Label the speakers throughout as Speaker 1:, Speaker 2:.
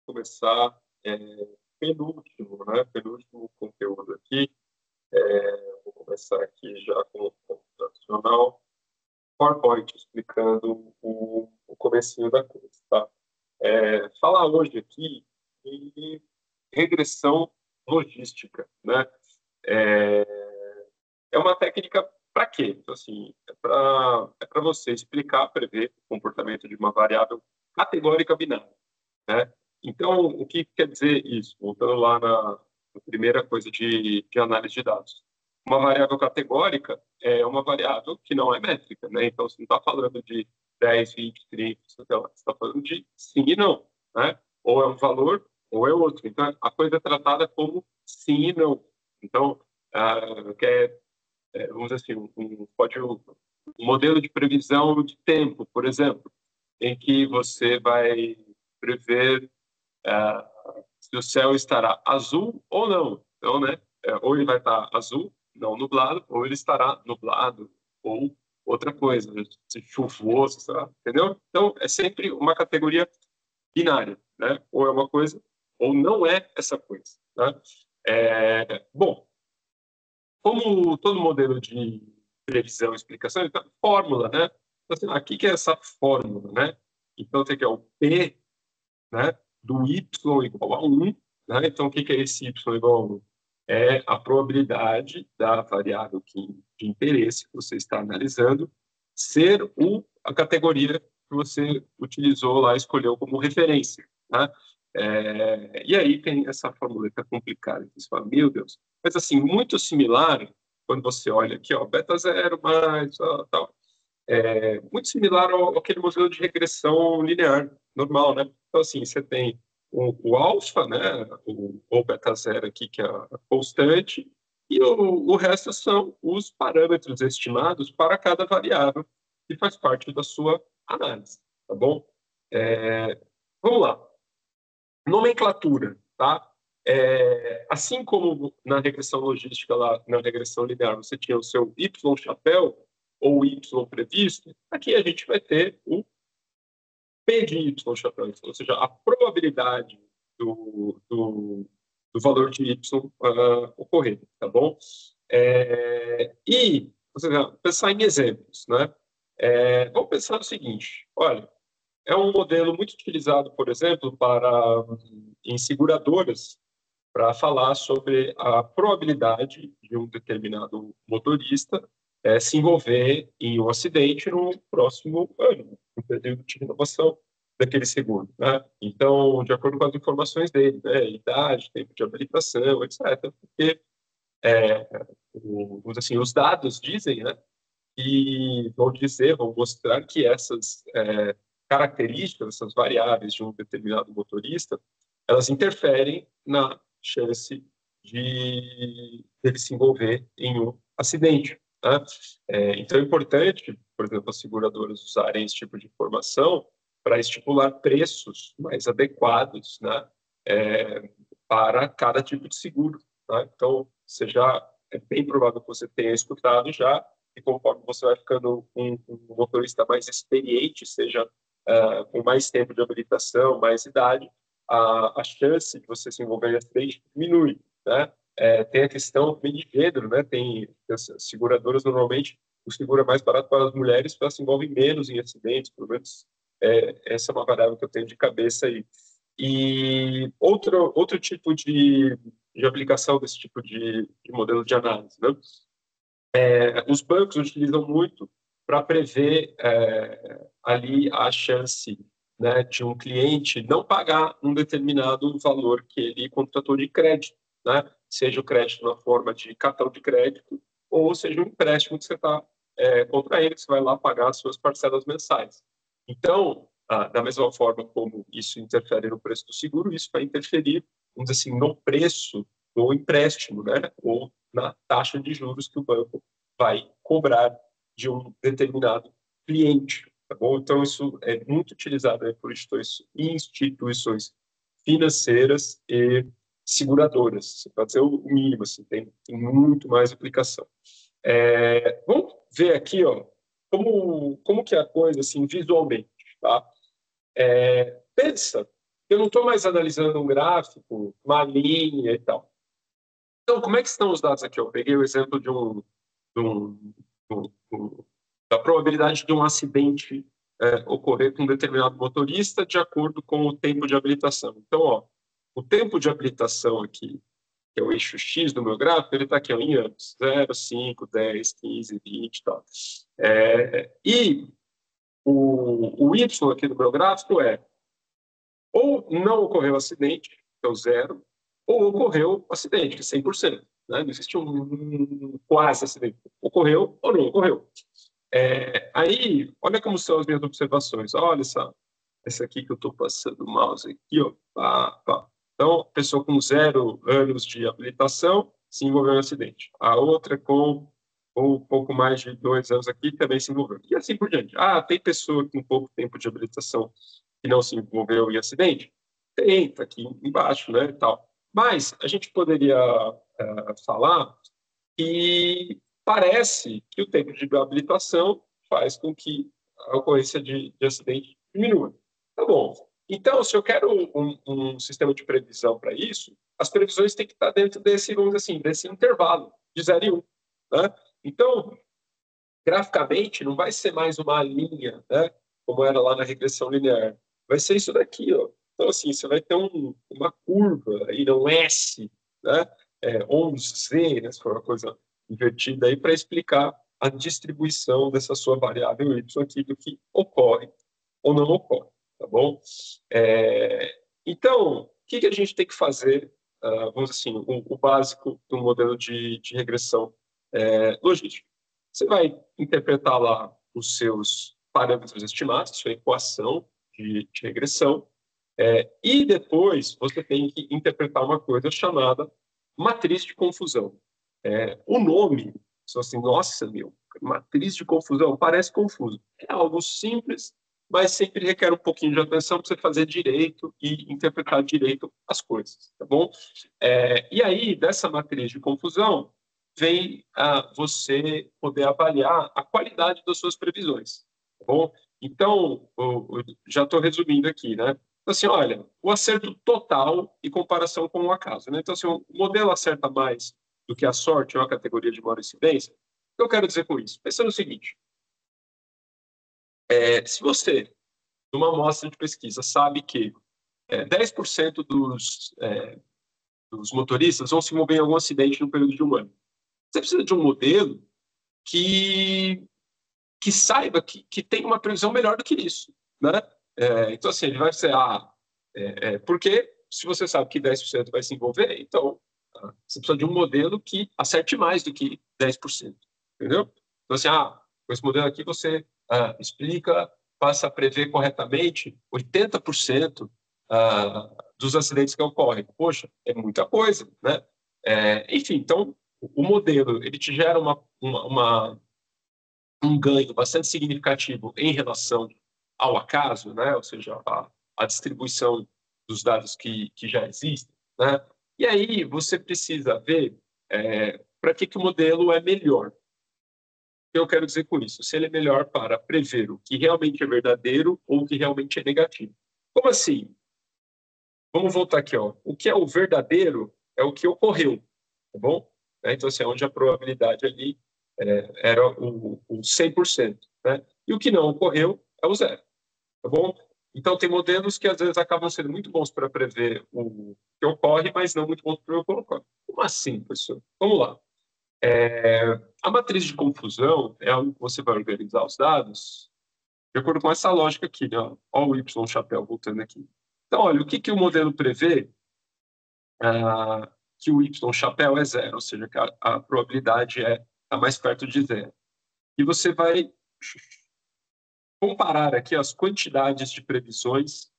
Speaker 1: começar penúltimo, né? Penúltimo conteúdo aqui. Vou começar aqui já com o computacional. PowerPoint explicando o comecinho da coisa, tá? Falar hoje aqui de regressão logística, né? É uma técnica para quê? Então, assim, é para você explicar, prever o comportamento de uma variável categórica binária, né? Então, o que quer dizer isso? Voltando lá na primeira coisa de análise de dados. Uma variável categórica é uma variável que não é métrica, né? Então, você não está falando de 10, 20, 30, sei lá, você está falando de sim e não, né? Ou é um valor ou é outro. Então, a coisa é tratada como sim e não. Então, vamos dizer assim, um modelo de previsão de tempo, por exemplo, em que você vai prever se o céu estará azul ou não. Então, né, ou ele vai estar azul, não nublado, ou ele estará nublado, ou outra coisa, se chuvoso, sei lá, entendeu? Então, é sempre uma categoria binária, né? Ou é uma coisa, ou não é essa coisa, né? Bom, como todo modelo de previsão e explicação, ele tem uma fórmula, né? Então, assim, o que é essa fórmula, né? Então, tem que é o P, né, do y igual a 1. Né? Então, o que é esse y igual a 1? É a probabilidade da variável de interesse que você está analisando ser a categoria que você utilizou lá, escolheu como referência. Né? E aí tem essa fórmula que é complicada. Você fala, meu Deus. Mas, assim, muito similar, quando você olha aqui, ó, beta zero mais, ó, tal, muito similar àquele modelo de regressão linear normal, né? Então, assim, você tem o alfa, né? O beta zero aqui, que é a constante, e o resto são os parâmetros estimados para cada variável que faz parte da sua análise, tá bom? Vamos lá. Nomenclatura, tá? Assim como na regressão logística, lá na regressão linear, você tinha o seu y chapéu ou y previsto, aqui a gente vai ter o P de y chapéu, ou seja, a probabilidade do valor de y ocorrer, tá bom? E, ou seja, pensar em exemplos, né? Vamos pensar no seguinte, olha, é um modelo muito utilizado, por exemplo, em seguradoras, para falar sobre a probabilidade de um determinado motorista se envolver em um acidente no próximo ano, no período de renovação daquele seguro. Né? Então, de acordo com as informações dele, né, idade, tempo de habilitação, etc., porque assim, os dados dizem, né, e vão mostrar que essas características, essas variáveis de um determinado motorista, elas interferem na chance de ele se envolver em um acidente. Né? Então é importante, por exemplo, as seguradoras usarem esse tipo de informação para estipular preços mais adequados, né, para cada tipo de seguro. Né? Então, é bem provável que você tenha escutado já, e conforme você vai ficando um motorista mais experiente, seja com mais tempo de habilitação, mais idade, a chance de você se envolver em acidente diminui, né? Tem a questão também de gênero, né? Tem as seguradoras, normalmente, o seguro é mais barato para as mulheres, porque elas se envolvem menos em acidentes, pelo menos essa é uma variável que eu tenho de cabeça aí. E outro tipo de aplicação desse tipo de modelo de análise, né? Os bancos utilizam muito para prever ali a chance, né, de um cliente não pagar um determinado valor que ele contratou de crédito, né? Seja o crédito na forma de cartão de crédito ou seja um empréstimo que você está contraindo, que você vai lá pagar as suas parcelas mensais. Então, da mesma forma como isso interfere no preço do seguro, isso vai interferir, vamos dizer assim, no preço do empréstimo, né? Ou na taxa de juros que o banco vai cobrar de um determinado cliente. Tá bom? Então, isso é muito utilizado por instituições financeiras e seguradoras. Pode ser o mínimo, assim, tem muito mais aplicação. Vamos ver aqui, ó, como que é a coisa assim, visualmente. Tá? Pensa Eu não estou mais analisando um gráfico, uma linha e tal. Então, como é que estão os dados aqui? Eu peguei o exemplo de um, da probabilidade de um acidente ocorrer com um determinado motorista de acordo com o tempo de habilitação. Então, ó, o tempo de habilitação aqui, que é o eixo X do meu gráfico, ele está aqui ó, em anos, 0, 5, 10, 15, 20 e tal. E o Y aqui do meu gráfico é ou não ocorreu acidente, que é o 0, ou ocorreu acidente, que é 100%. Né? Não existe um quase acidente. Ocorreu ou não ocorreu. Aí, olha como são as minhas observações. Olha essa aqui que eu estou passando o mouse aqui. Ó. Pá, pá. Então, pessoa com 0 anos de habilitação se envolveu em um acidente. A outra com um pouco mais de 2 anos aqui também se envolveu. E assim por diante. Ah, tem pessoa com pouco tempo de habilitação que não se envolveu em acidente? Tem, está aqui embaixo, né, e tal. Mas a gente poderia falar que parece que o tempo de habilitação faz com que a ocorrência de acidente diminua. Tá bom. Então, se eu quero um sistema de previsão para isso, as previsões têm que estar dentro desse, vamos dizer assim, desse intervalo de 0 e 1. Né? Então, graficamente, não vai ser mais uma linha, né, como era lá na regressão linear. Vai ser isso daqui, ó. Então, assim, você vai ter uma curva aí, um S, né, ou um Z, né, se for uma coisa invertida aí, para explicar a distribuição dessa sua variável Y aqui, do que ocorre ou não ocorre, tá bom? Então, o que a gente tem que fazer, vamos dizer assim, o básico do modelo de regressão logística? Você vai interpretar lá os seus parâmetros estimados, sua equação de regressão, e depois você tem que interpretar uma coisa chamada matriz de confusão. O nome, só assim, nossa, matriz de confusão, parece confuso. É algo simples, mas sempre requer um pouquinho de atenção para você fazer direito e interpretar direito as coisas, tá bom? E aí, dessa matriz de confusão, vem a você poder avaliar a qualidade das suas previsões, tá bom? Então, eu já estou resumindo aqui, né? Então, assim, olha, o acerto total em comparação com o acaso, né? Então, assim, o modelo acerta mais do que a sorte ou a categoria de maior incidência. O que eu quero dizer com isso? Pensa no seguinte, se você, numa amostra de pesquisa, sabe que 10% dos motoristas vão se envolver em algum acidente no período de um ano, você precisa de um modelo que saiba que tem uma previsão melhor do que isso, né? Então, assim, ele vai ser, porque se você sabe que 10% vai se envolver, então você precisa de um modelo que acerte mais do que 10%, entendeu? Então, assim, com esse modelo aqui você explica, passa a prever corretamente 80% dos acidentes que ocorrem. Poxa, é muita coisa, né? Enfim, então, o modelo, ele te gera um ganho bastante significativo em relação ao acaso, né? Ou seja, a distribuição dos dados que já existem, né? E aí você precisa ver para que o modelo é melhor. O que eu quero dizer com isso? Se ele é melhor para prever o que realmente é verdadeiro ou o que realmente é negativo. Como assim? Vamos voltar aqui, ó. O que é o verdadeiro é o que ocorreu, tá bom? Então, assim, onde a probabilidade ali era o 100%, né? E o que não ocorreu é o 0, tá bom? Então, tem modelos que às vezes acabam sendo muito bons para prever o que ocorre, mas não muito bons para prever o que ocorre. Como assim, professor? Vamos lá. A matriz de confusão é algo que você vai organizar os dados de acordo com essa lógica aqui, né? Olha o Y chapéu voltando aqui. Então, olha, o que o modelo prevê que o Y chapéu é 0, ou seja, que a probabilidade está mais perto de 0. E você vai comparar aqui as quantidades de previsões,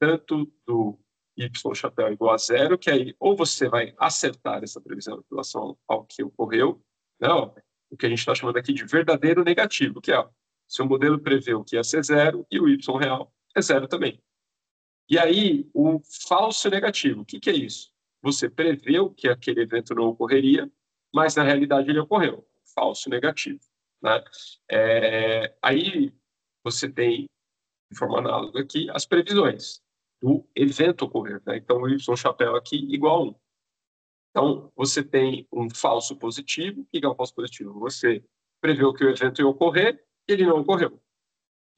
Speaker 1: tanto do Y chapéu igual a 0, que aí ou você vai acertar essa previsão em relação ao que ocorreu, não, o que a gente está chamando aqui de verdadeiro negativo, que é seu modelo preveu que ia ser 0 e o Y real é 0 também. E aí, o falso negativo, o que é isso? Você preveu que aquele evento não ocorreria, mas na realidade ele ocorreu. Falso negativo. Né? Aí você tem, de forma análoga aqui, as previsões do evento ocorrer, né? Então, o Y chapéu aqui igual a 1. Então, você tem um falso positivo. O que é um falso positivo? Você preveu que o evento ia ocorrer e ele não ocorreu.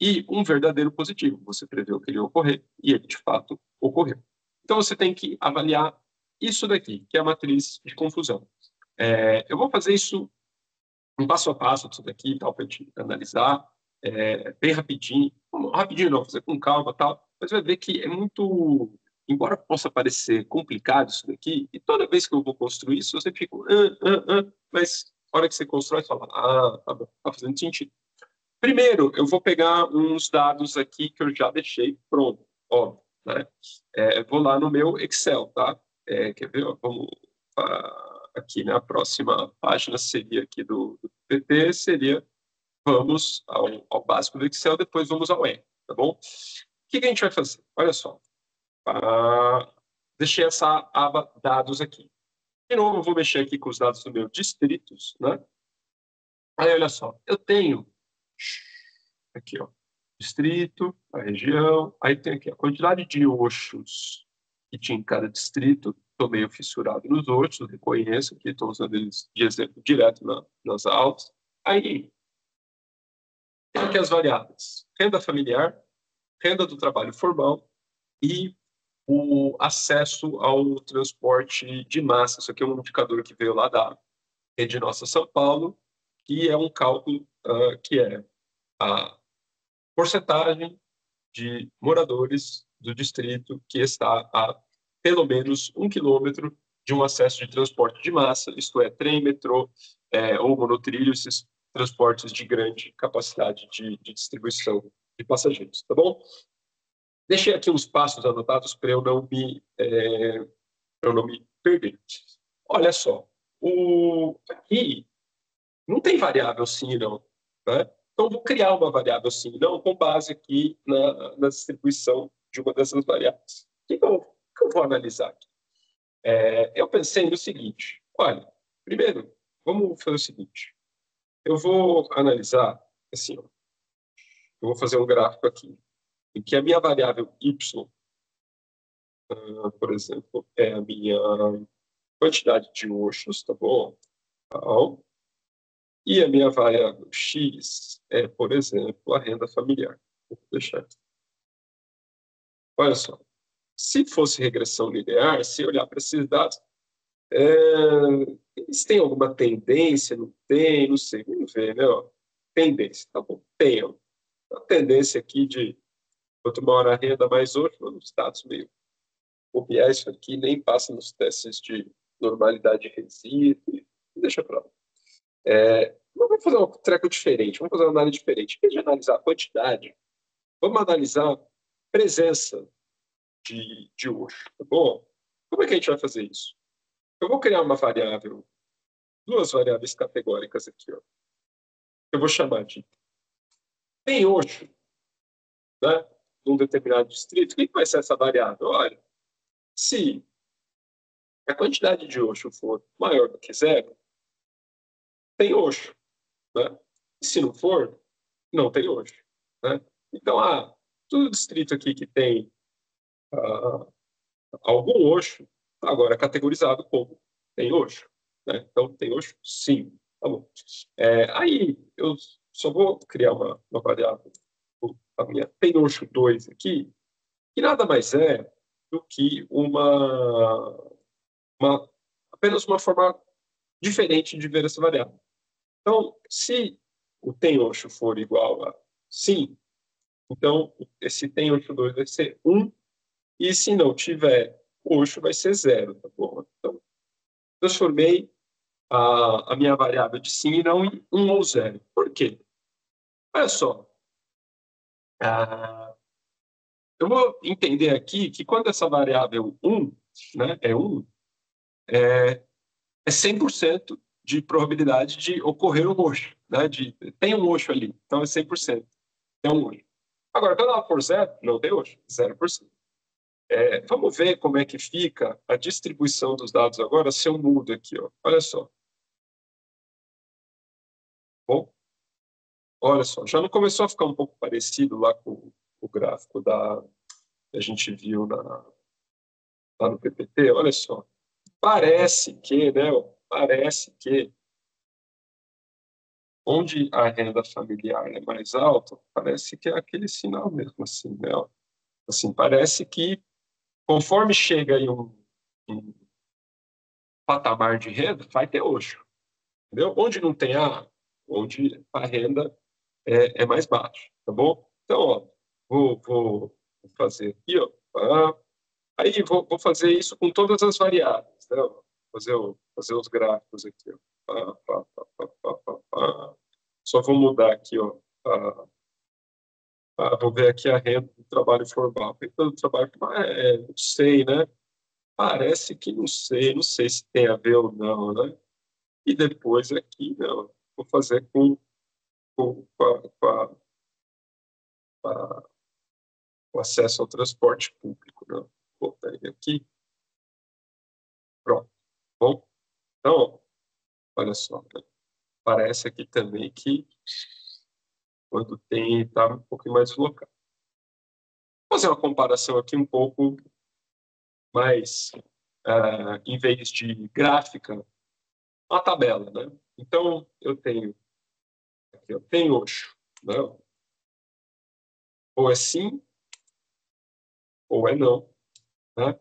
Speaker 1: E um verdadeiro positivo. Você preveu que ele ia ocorrer e ele, de fato, ocorreu. Então, você tem que avaliar isso daqui, que é a matriz de confusão. Eu vou fazer isso um passo a passo disso daqui, tal, para a gente analisar bem rapidinho. Rapidinho não, fazer com calma, tal. Mas vai ver que é muito... Embora possa parecer complicado isso daqui, e toda vez que eu vou construir isso, você fica... mas na hora que você constrói, você fala, tá bom, tá fazendo sentido. Primeiro, eu vou pegar uns dados aqui que eu já deixei pronto, óbvio, né? Vou lá no meu Excel, tá? Quer ver? Vamos aqui, né? A próxima página seria aqui do PP, seria vamos ao básico do Excel, depois vamos ao R, tá bom? O que a gente vai fazer? Olha só, deixei essa aba dados aqui. De novo, eu vou mexer aqui com os dados do meu distritos, né? Aí, olha só, eu tenho aqui, ó, distrito, a região, aí tem aqui a quantidade de Oxos que tinha em cada distrito. Estou meio fissurado nos Oxos, reconheço que estou usando eles de exemplo direto nas aulas. Aí, tem aqui as variáveis: renda familiar, renda do trabalho formal e o acesso ao transporte de massa. Isso aqui é um indicador que veio lá da Rede Nossa São Paulo, que é um cálculo que é a porcentagem de moradores do distrito que está a pelo menos 1 quilômetro de um acesso de transporte de massa, isto é, trem, metrô ou monotrilho, esses transportes de grande capacidade de distribuição de passageiros, tá bom? Deixei aqui uns passos anotados para eu não me perder. Olha só, aqui não tem variável sim e não, né? Então, vou criar uma variável sim e não com base aqui na distribuição de uma dessas variáveis. O que eu vou analisar aqui? Eu pensei no seguinte, olha, primeiro, vamos fazer o seguinte, eu vou analisar, assim, ó, eu vou fazer um gráfico aqui, em que a minha variável y, por exemplo, é a minha quantidade de Oxos, tá bom? Tal. E a minha variável x é, por exemplo, a renda familiar. Vou deixar aqui. Olha só, se fosse regressão linear, se olhar para esses dados, eles têm alguma tendência? Não tem? Não sei. Vamos ver, né? Ó, tendência, tá bom. Tem a tendência aqui de quanto maior a renda, mais hoje, os dados meio copiar isso aqui, nem passa nos testes de normalidade de resíduo. Deixa para lá. Vamos fazer um treco diferente, vamos fazer uma análise diferente. Em vez de analisar a quantidade, vamos analisar a presença de Oxo, tá bom? Como é que a gente vai fazer isso? Eu vou criar uma variável, duas variáveis categóricas aqui, ó. Eu vou chamar de tem Oxo, né? Num determinado distrito. O que vai ser essa variável? Olha, se a quantidade de Oxo for maior do que zero, tem Oxo, né? E se não for, não tem Oxo, né? Então, todo distrito aqui que tem algum Oxo, agora é categorizado como tem Oxo, né? Então, tem Oxo? Sim. Tá bom. Aí, eu só vou criar uma variável, a minha tem Oxo 2 aqui, que nada mais é do que apenas uma forma diferente de ver essa variável. Então, se o tem Oxo for igual a sim, então esse tem Oxo 2 vai ser 1, e se não tiver Oxo vai ser 0, tá bom? Então, transformei a minha variável de sim e não em 1 ou 0. Por quê? Olha só, eu vou entender aqui que quando essa variável 1, né, é 1, é 100% de probabilidade de ocorrer um Oxo, né? Tem um Oxo ali, então é 100%. Tem um Oxo. Agora, quando ela for 0, não tem Oxo, 0%. Vamos ver como é que fica a distribuição dos dados agora se eu mudo aqui, ó. Olha só. Bom, olha só, já não começou a ficar um pouco parecido lá com o gráfico da que a gente viu lá no PPT, olha só, parece que, né, parece que onde a renda familiar é mais alta, parece que é aquele sinal mesmo, assim, né? Assim, parece que conforme chega aí um patamar de renda, vai ter Osho, entendeu? Onde não tem onde a renda é mais baixa, tá bom? Então, ó, vou fazer aqui, ó, aí vou fazer isso com todas as variáveis, né? Fazer os gráficos aqui, ó. Só vou mudar aqui, ó. Vou ver aqui a renda do trabalho formal. Renda do trabalho formal, não sei, né? Parece que não sei se tem a ver ou não, né? E depois aqui, não, vou fazer com o acesso ao transporte público, né? Vou botar ele aqui, pronto. Bom, então, olha só, né? Parece aqui também que quando tem, está um pouquinho mais deslocado. Vou fazer uma comparação aqui um pouco mais, em vez de gráfica, uma tabela, né? Então, eu tenho aqui, eu tenho Osho, né? Ou é sim, ou é não, né?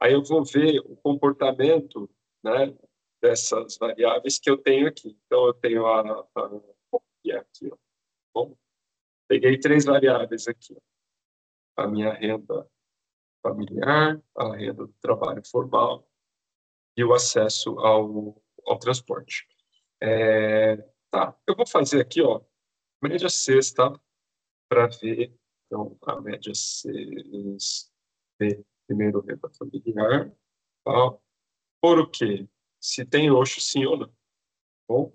Speaker 1: Aí eu vou ver o comportamento, né, dessas variáveis que eu tenho aqui. Então, eu tenho e aqui, ó. Bom, peguei 3 variáveis aqui, ó. A minha renda familiar, a renda do trabalho formal e o acesso ao transporte. Tá, eu vou fazer aqui, ó, média sexta para ver, então, a média 6, primeiro renda familiar, tá? Por o quê? Se tem Osho, sim ou não. Bom,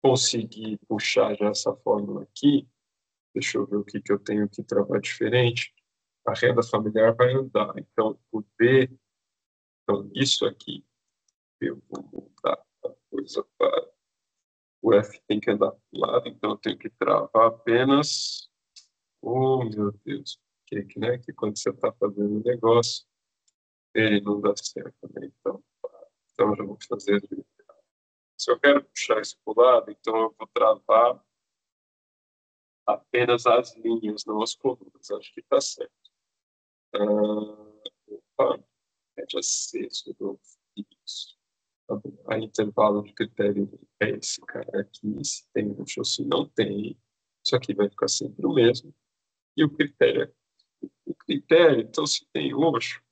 Speaker 1: conseguir puxar já essa fórmula aqui, deixa eu ver o que, que eu tenho que trabalhar diferente. A renda familiar vai andar. Então, o D, então, isso aqui, eu vou mudar a coisa para o F tem que andar para o lado, então eu tenho que travar apenas. Oh, meu Deus, né? Que quando você está fazendo o negócio, ele não dá certo, né? Então eu já vou fazer. Se eu quero puxar isso para o lado, então eu vou travar apenas as linhas, não as colunas. Acho que está certo. Opa, média sexta do isso. Tá bom. A intervalo de critério é esse cara aqui. Se tem um ou se não tem, isso aqui vai ficar sempre o mesmo. E o critério, então, se tem Osho,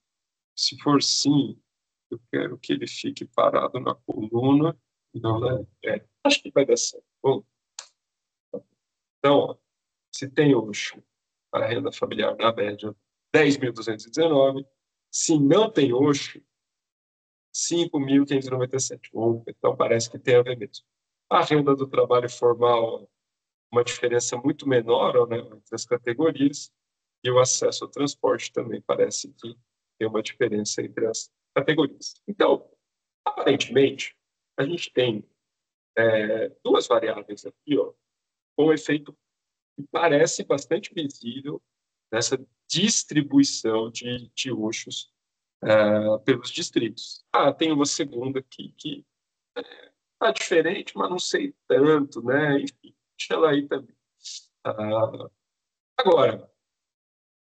Speaker 1: se for sim, eu quero que ele fique parado na coluna, não na. Acho que vai dar certo. Bom, então, ó, se tem Osho, a renda familiar na média 10.219, se não tem Osho, 5.597. Bom, então parece que tem a ver mesmo. A renda do trabalho formal, uma diferença muito menor, né, entre as categorias, e o acesso ao transporte também parece que tem uma diferença entre as categorias. Então, aparentemente, a gente tem duas variáveis aqui, ó, com um efeito que parece bastante visível nessa distribuição de Oshos pelos distritos. Tem uma segunda aqui que está diferente, mas não sei tanto, né? Enfim, deixa ela aí também. Agora,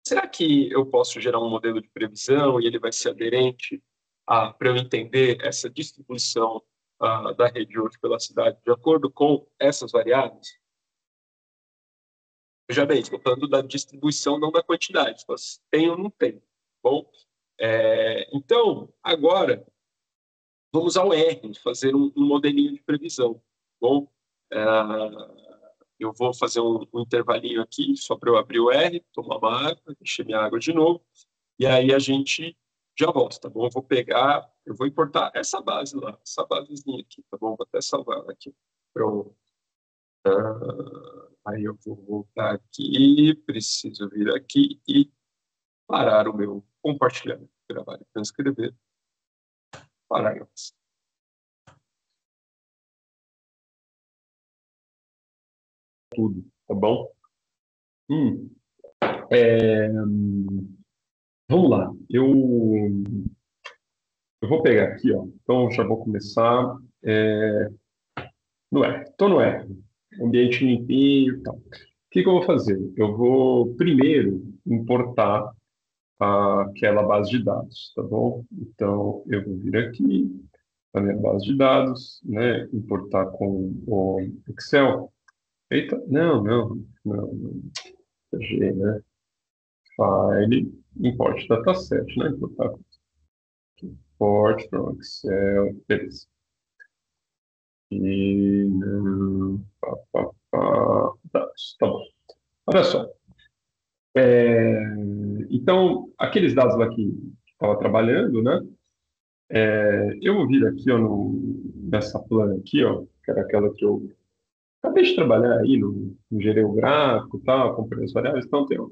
Speaker 1: será que eu posso gerar um modelo de previsão e ele vai ser aderente para eu entender essa distribuição da rede hoje pela cidade de acordo com essas variáveis? Veja bem, estou falando da distribuição, não da quantidade. Se tem ou não tem. Bom, então, agora, vamos ao R, fazer um modelinho de previsão. Bom, eu vou fazer um intervalinho aqui, só para eu abrir o R, tomar uma água, encher minha água de novo, e aí a gente já volta, tá bom? Eu vou importar essa base lá, essa basezinha aqui, tá bom? Vou até salvar ela aqui. Pronto. Aí eu vou voltar aqui, preciso vir aqui e parar o meu compartilhamento, gravar e transcrever. Parágrafos. Tudo, tá bom?
Speaker 2: Hum, é, vamos lá. Eu vou pegar aqui, ó. Então, já vou começar no R. Estou no R. Ambiente limpinho e tal. O que que eu vou fazer? Eu vou primeiro importar aquela base de dados, tá bom? Então, eu vou vir aqui na minha base de dados, né? Importar com o Excel. Eita, não. G, né? File, import dataset, né? Importar import from Excel, beleza. E dados, tá bom. Olha só. É, então, aqueles dados lá que estava trabalhando, né? Eu vou vir aqui, ó, nessa plana aqui, ó, que era aquela que eu acabei de trabalhar aí, no gerei o gráfico e tal, comprei as variáveis. Então, tem ó,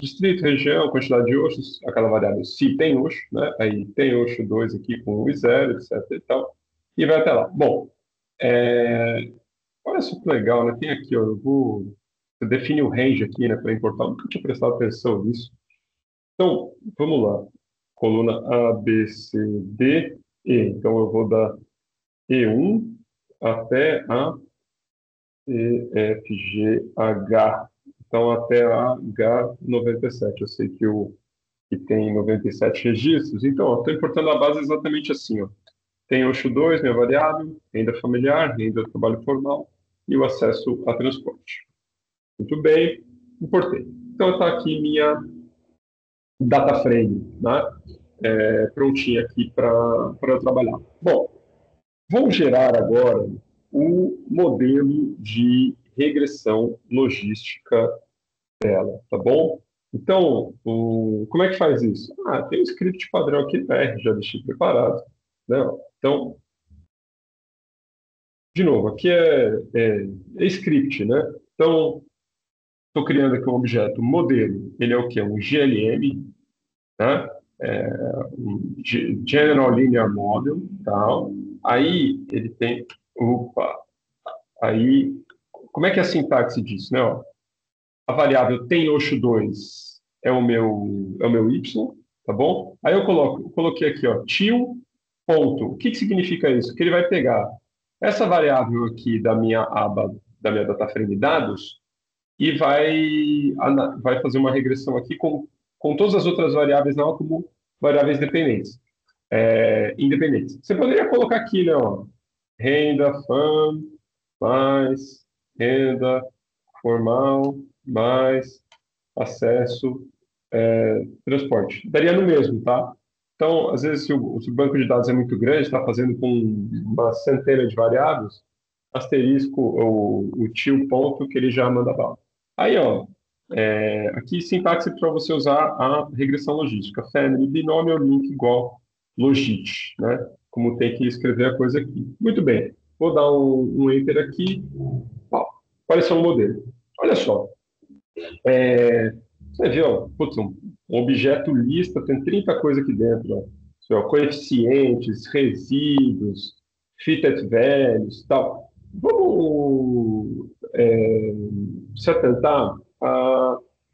Speaker 2: distrito, região, quantidade de Oxos, aquela variável se tem Oxo, né? Aí tem Oxo 2 aqui com 1 e 0, etc e tal. E vai até lá. Bom, é, olha só que legal, né? Tem aqui, ó, eu defini o range aqui, né, para importar. Eu nunca tinha prestado atenção nisso. Então, vamos lá. Coluna A, B, C, D, E. Então, eu vou da E1 até a E, F, G, H. Então, até a H97. Eu sei que tem 97 registros. Então, estou importando a base exatamente assim. Ó. Tem Oxo 2, minha variável, renda familiar, renda do trabalho formal e o acesso a transporte. Muito bem, importei. Então, está aqui minha data frame, né? Prontinha aqui para eu trabalhar. Bom, vou gerar agora o modelo de regressão logística dela, tá bom? Então, como é que faz isso? Tem um script padrão aqui, R, já deixei preparado. Né? Então, de novo, aqui é script, né? Então, estou criando aqui um objeto modelo. Ele é o quê? Um GLM, né? General Linear Model, tal. Aí ele tem, opa, aí, como é que é a sintaxe disso, né? Ó, a variável tem Oxo 2 é o meu y, tá bom? Aí coloquei aqui, ó, til, ponto. O que que significa isso? Que ele vai pegar essa variável aqui da minha aba, da minha data frame dados, e vai fazer uma regressão aqui com todas as outras variáveis, não como variáveis dependentes, independentes. Você poderia colocar aqui, né, ó, renda FAM mais renda formal mais acesso transporte. Daria no mesmo, tá? Então, às vezes, se o banco de dados é muito grande, está fazendo com uma centena de variáveis, asterisco ou o tio ponto que ele já manda bala. Aí, ó, aqui sintaxe para você usar a regressão logística. Family, binômio, link igual logit, né? Como tem que escrever a coisa aqui. Muito bem. Vou dar um enter aqui. Ó, apareceu um modelo. Olha só. Você viu, ó, putz, um objeto lista, tem 30 coisas aqui dentro. Ó. Coeficientes, resíduos, fitted values, tal. Vamos se atentar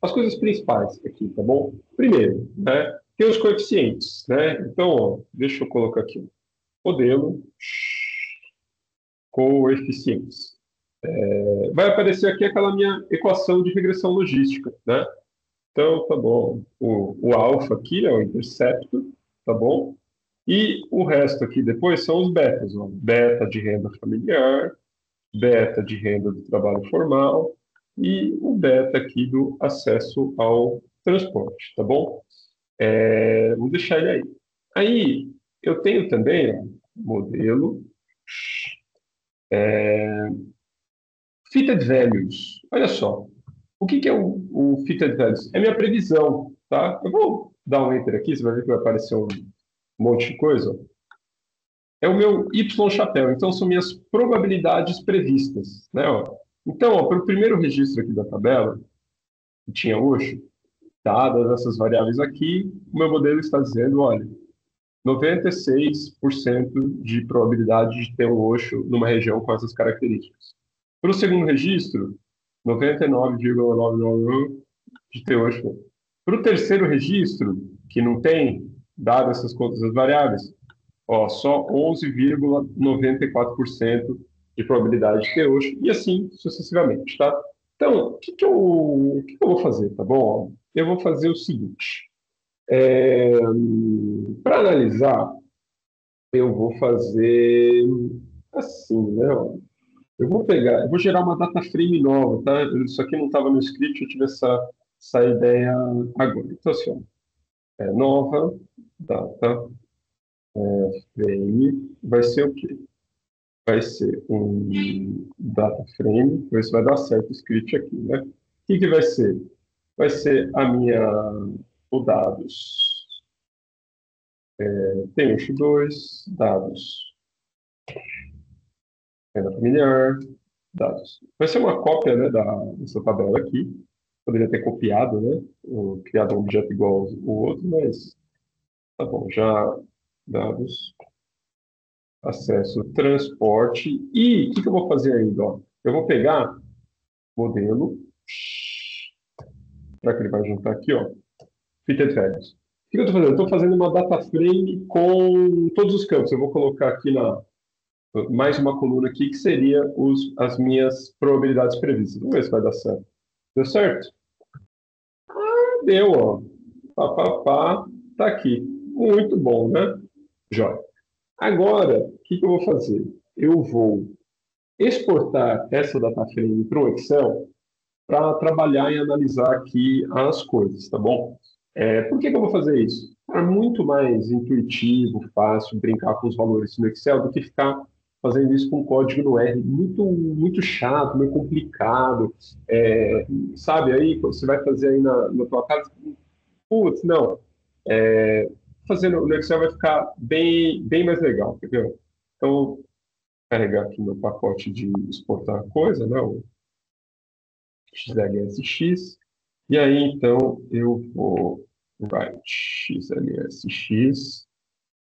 Speaker 2: às coisas principais aqui, tá bom? Primeiro, né, tem os coeficientes, né? Então, ó, deixa eu colocar aqui. Modelo, coeficientes. Vai aparecer aqui aquela minha equação de regressão logística, né? Então, tá bom. O alfa aqui é o intercepto, tá bom? E o resto aqui depois são os betas. Ó. Beta de renda familiar, beta de renda do trabalho formal e o beta aqui do acesso ao transporte, tá bom? Vamos deixar ele aí. Aí, eu tenho também ó, modelo fitted values. Olha só, o que que é o fitted values? É minha previsão, tá? Eu vou dar um enter aqui, você vai ver que vai aparecer um monte de coisa. É o meu Y chapéu, então são minhas probabilidades previstas, né? Ó. Então, para o primeiro registro aqui da tabela, que tinha Oxo, dadas essas variáveis aqui, o meu modelo está dizendo, olha, 96% de probabilidade de ter um Oxo numa região com essas características. Para o segundo registro, 99,991 de Teoshima. Para o terceiro registro, que não tem, dado essas contas das variáveis, ó, só 11,94% de probabilidade de Teoshima, e assim sucessivamente, tá? Então, o que que eu vou fazer, tá bom? Eu vou fazer o seguinte. Para analisar, eu vou fazer assim, né? Ó. Eu vou gerar uma data frame nova, tá? Isso aqui não estava no script, eu tive essa ideia agora. Então, assim, ó, nova data frame vai ser o quê? Vai ser um data frame, ver se vai dar certo o script aqui, né? O que que vai ser? Vai ser o dados, tem os dois dados, renda familiar, dados. Vai ser uma cópia, né, dessa tabela aqui. Poderia ter copiado, né, criado um objeto igual ao outro, mas tá bom, já dados, acesso, transporte. E o que que eu vou fazer ainda? Ó? Eu vou pegar modelo, será que ele vai juntar aqui, ó, fitted values. O que que eu estou fazendo? Eu estou fazendo uma data frame com todos os campos. Eu vou colocar aqui mais uma coluna aqui que seria as minhas probabilidades previstas. Vamos ver se vai dar certo. Deu certo? Deu, ó. Pá, pá, pá, tá aqui. Muito bom, né? Jóia. Agora, o que que eu vou fazer? Eu vou exportar essa data frame para o Excel para trabalhar e analisar aqui as coisas, tá bom? Por que que eu vou fazer isso? É muito mais intuitivo, fácil brincar com os valores no Excel do que ficar fazendo isso com código no R. Muito, muito chato, meio complicado. Sabe, aí você vai fazer aí na tua casa, putz, não. Fazendo no Excel vai ficar bem, bem mais legal, entendeu? Então, vou carregar aqui meu pacote de exportar coisa, né? O XLSX. E aí, então, eu vou write XLSX.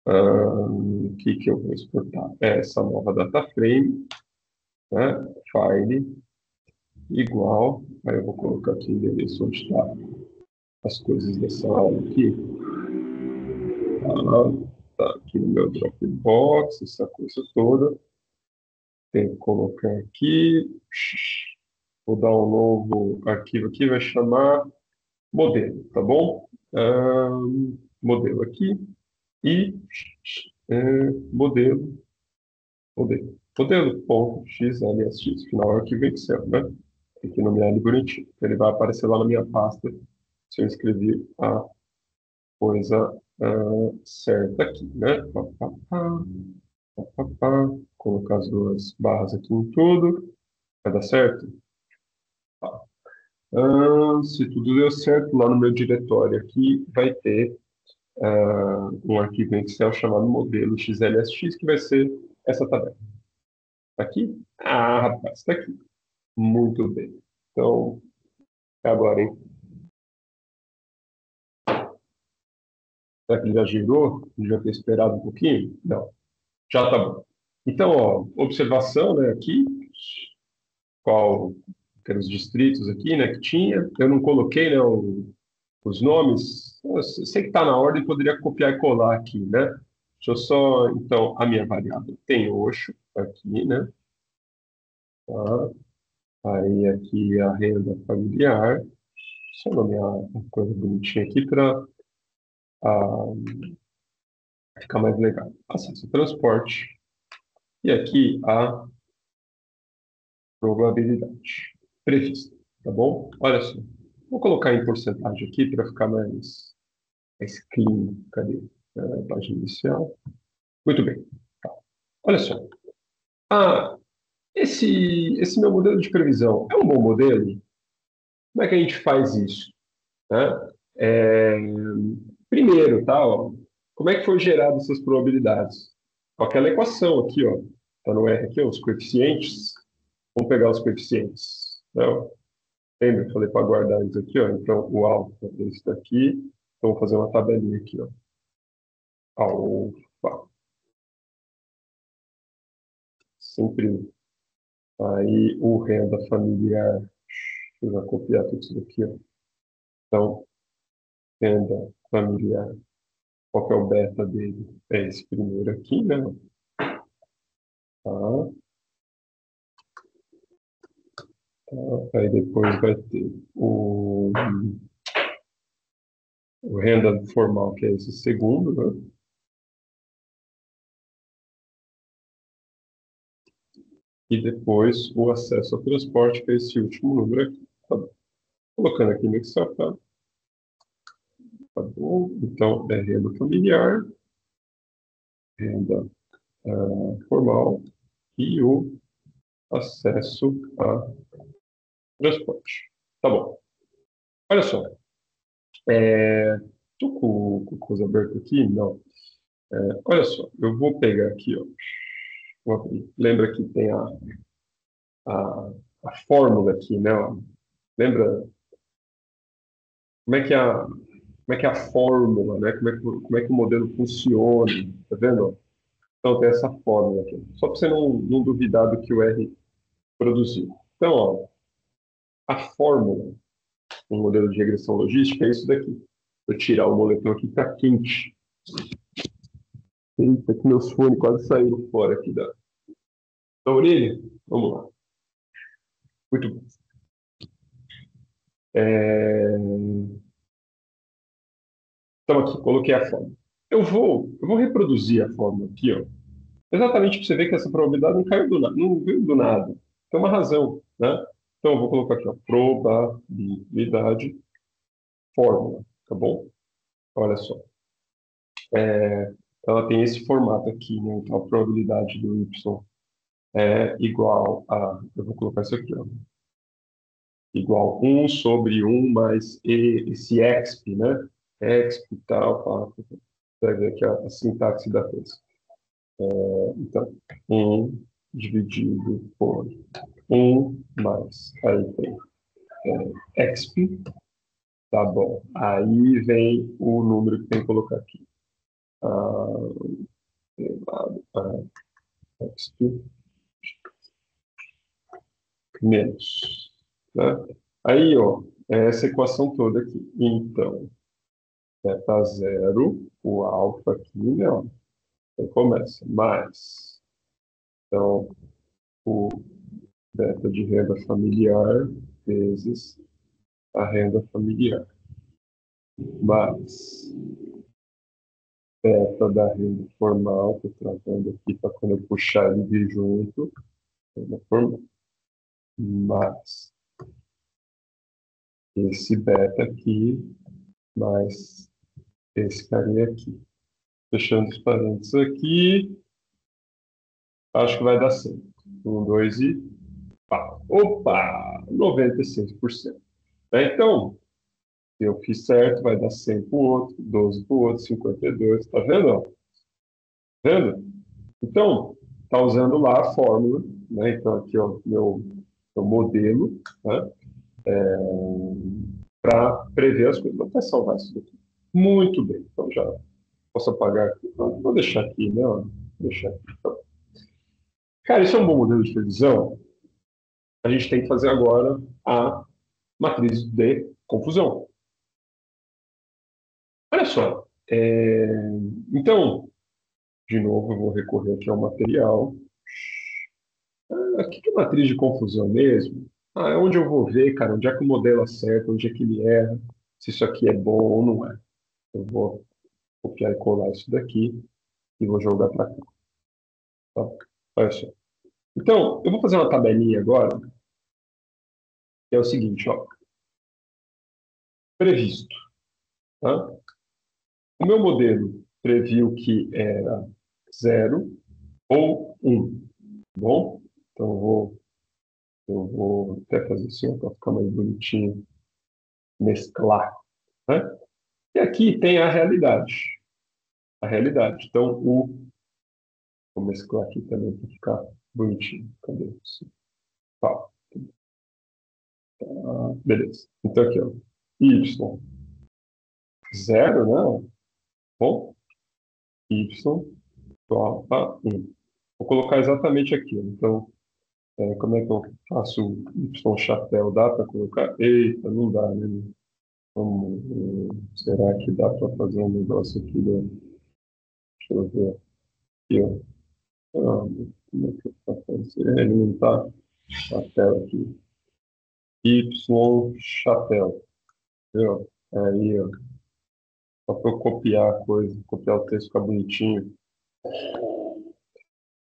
Speaker 2: O que que eu vou exportar? Essa nova data frame, né? File igual. Aí eu vou colocar aqui o endereço onde está as coisas dessa aula aqui. Tá aqui no meu Dropbox, essa coisa toda. Tem que colocar aqui. Vou dar um novo arquivo aqui, vai chamar modelo, tá bom? Modelo aqui e modelo, modelo.xlsx, final é arquivo Excel, né? Tem que nomear ele bonitinho. Ele vai aparecer lá na minha pasta se eu escrever a coisa certa aqui, né? Pá, pá, pá, pá, pá, pá. Colocar as duas barras aqui em tudo. Vai dar certo? Tá. Se tudo deu certo, lá no meu diretório aqui vai ter um arquivo em Excel chamado modelo XLSX, que vai ser essa tabela. Tá aqui? Ah, rapaz, está aqui. Muito bem. Então, é agora, hein? Será que ele já girou? Ele já ter esperado um pouquinho? Não. Já tá bom. Então, ó, observação, né, aqui, qual que eram os distritos aqui, né, que tinha. Eu não coloquei, né, os nomes. Eu sei que está na ordem, poderia copiar e colar aqui, né? Deixa eu só, então, a minha variável tem Oxo aqui, né? Tá. Aí aqui a renda familiar. Deixa eu nomear uma coisa bonitinha aqui para ficar mais legal. Acesso ao transporte. E aqui a probabilidade prevista, tá bom? Olha só. Vou colocar em porcentagem aqui para ficar mais clean. Cadê? Página inicial. Muito bem. Tá. Olha só. Ah, esse meu modelo de previsão é um bom modelo? Como é que a gente faz isso? Né? É, primeiro, tá, ó, como é que foi gerado essas probabilidades? Com aquela equação aqui, ó, tá no R aqui, ó, os coeficientes. Vamos pegar os coeficientes. Não, lembra? Eu falei para guardar isso aqui, ó. Então, o alfa desse daqui. Então, vou fazer uma tabelinha aqui, ó. Alfa. Sempre. Aí, o renda familiar. Deixa eu já copiar tudo isso aqui, ó. Então, renda familiar, qual que é o beta dele? É esse primeiro aqui, né? Tá, tá. Aí depois vai ter o renda formal, que é esse segundo, né? E depois o acesso ao transporte, que é esse último número aqui. Tá bom. Colocando aqui no Excel, tá bom? Então, é renda familiar, renda formal e o acesso a transporte. Tá bom. Olha só. Estou com o coisa aberto aqui? Não. Olha só, eu vou pegar aqui, ó. Vou abrir. Lembra que tem a, a fórmula aqui, né? Ó. Lembra como é que é como é que é a fórmula, né? Como é que o modelo funciona, tá vendo? Então tem essa fórmula aqui. Só para você não duvidar do que o R produziu. Então, ó, a fórmula um modelo de regressão logística é isso daqui. Eu tirar o moletom aqui, tá quente. Eita, que meus fones quase saíram fora aqui da orelha. Vamos lá. Muito bom. Então aqui, coloquei a fórmula. Eu vou reproduzir a fórmula aqui, ó. Exatamente para você ver que essa probabilidade não caiu do nada, não veio do nada. Tem uma razão, né? Então eu vou colocar aqui, ó, probabilidade fórmula, tá bom? Olha só. Ela tem esse formato aqui, né? Então a probabilidade do y é igual a, eu vou colocar isso aqui, ó, igual 1/1 mais esse exp, né? Exp e tal, tá? Você vai ver aqui a sintaxe da coisa. Então, 1 dividido por 1 mais, aí tem exp, tá bom. Aí vem o número que tem que colocar aqui. Elevado a exp menos, né? Aí, ó, é essa equação toda aqui. Então, beta zero, o alfa aqui, né? Ó, aí começa, mais. Então, o beta de renda familiar vezes a renda familiar, mais beta da renda formal, estou trazendo aqui para quando eu puxar ele vir junto, renda formal, mais esse beta aqui, mais esse carinha aqui. Fechando os parênteses aqui, acho que vai dar certo. 1, 2 e pá. Opa! 96%. Então, eu fiz certo, vai dar 100 para o outro, 12 para o outro, 52. Tá vendo? Ó? Vendo? Então, tá usando lá a fórmula, né? Então, aqui, ó, meu modelo, né? Para prever as coisas. Vou até salvar isso daqui. Muito bem. Então, já posso apagar aqui. Vou deixar aqui, né? Ó. Vou deixar aqui. Então, cara, isso é um bom modelo de previsão. A gente tem que fazer agora a matriz de confusão. Olha só. Então, de novo, eu vou recorrer aqui ao material. O que é matriz de confusão mesmo? É onde eu vou ver, cara, onde é que o modelo acerta, onde é que ele erra, se isso aqui é bom ou não é. Eu vou copiar e colar isso daqui e vou jogar para cá. Tá? Olha só. Então, eu vou fazer uma tabelinha agora, que é o seguinte, ó. Previsto. Tá? O meu modelo previu que era 0 ou 1. Bom? Então, eu vou até fazer assim, para ficar mais bonitinho, mesclar. Né? E aqui tem a realidade. A realidade. Então, vou mesclar aqui também para ficar bonitinho. Cadê isso? Tá. Beleza. Então, aqui, ó. Y, 0, né? Bom, Y igual a 1. Vou colocar exatamente aqui. Então, como é que eu faço o Y chapéu? Dá para colocar? Eita, não dá, né? Vamos ver. Será que dá para fazer um negócio aqui? Deixa eu ver. Aqui, ó. Como é que eu faço fazer? Alimentar a tela aqui. Y chapéu. Viu? Aí, ó. Só para eu copiar a coisa, copiar o texto, ficar bonitinho.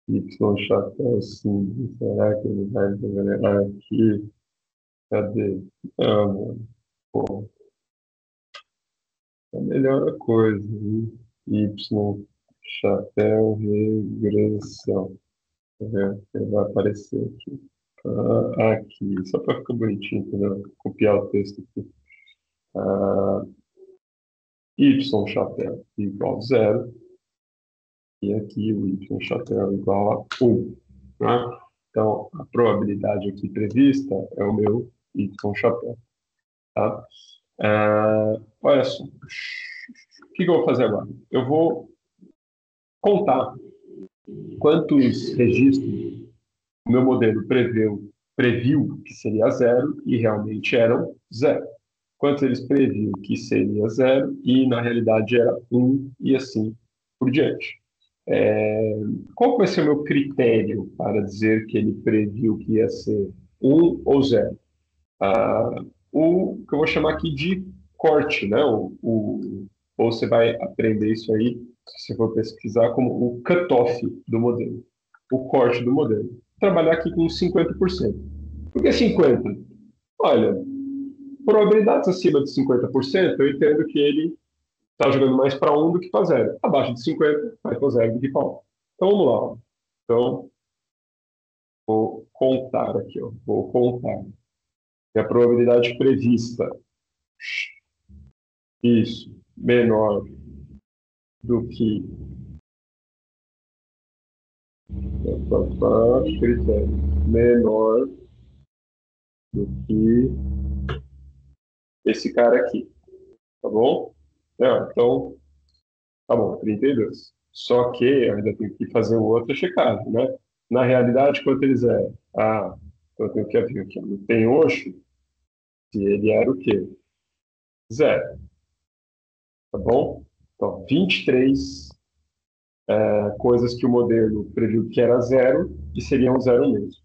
Speaker 2: Y chapéu, sim. Será que ele vai revelar aqui? Cadê? Ah, mano. Pô, é a melhor coisa. Viu? Y chapéu regressão. Tá vendo? Ele vai aparecer aqui. Aqui, só para ficar bonitinho, entendeu? Copiar o texto aqui. Ah, Y chapéu igual zero. E aqui o Y chapéu igual a 1. Tá? Então, a probabilidade aqui prevista é o meu Y chapéu. Tá? Olha só. O que eu vou fazer agora? Eu vou contar quantos registros o meu modelo previu que seria zero e realmente eram zero. Quantos eles previu que seria zero e na realidade era 1 e assim por diante. Qual vai ser o meu critério para dizer que ele previu que ia ser 1 ou 0? O que eu vou chamar aqui de corte, né? Ou você vai aprender isso aí, se você for pesquisar, como o cutoff do modelo, o corte do modelo. Trabalhar aqui com 50%. Por que 50%? Olha, probabilidades acima de 50%, eu entendo que ele está jogando mais para 1 do que para 0. Abaixo de 50, mais para 0 do que para 1. Então, vamos lá. Ó. Então, vou contar aqui. Ó. Vou contar. E a probabilidade prevista, isso, menor do que critério, menor do que esse cara aqui, tá bom? Então, tá bom, 32. Só que eu ainda tenho que fazer outra checagem, né? Na realidade, quanto eles eram? Então eu tenho que abrir aqui. No Tenhoxo, se ele era o quê? Zero, tá bom? Então, 23 coisas que o modelo previu que era zero e seriam zero mesmo.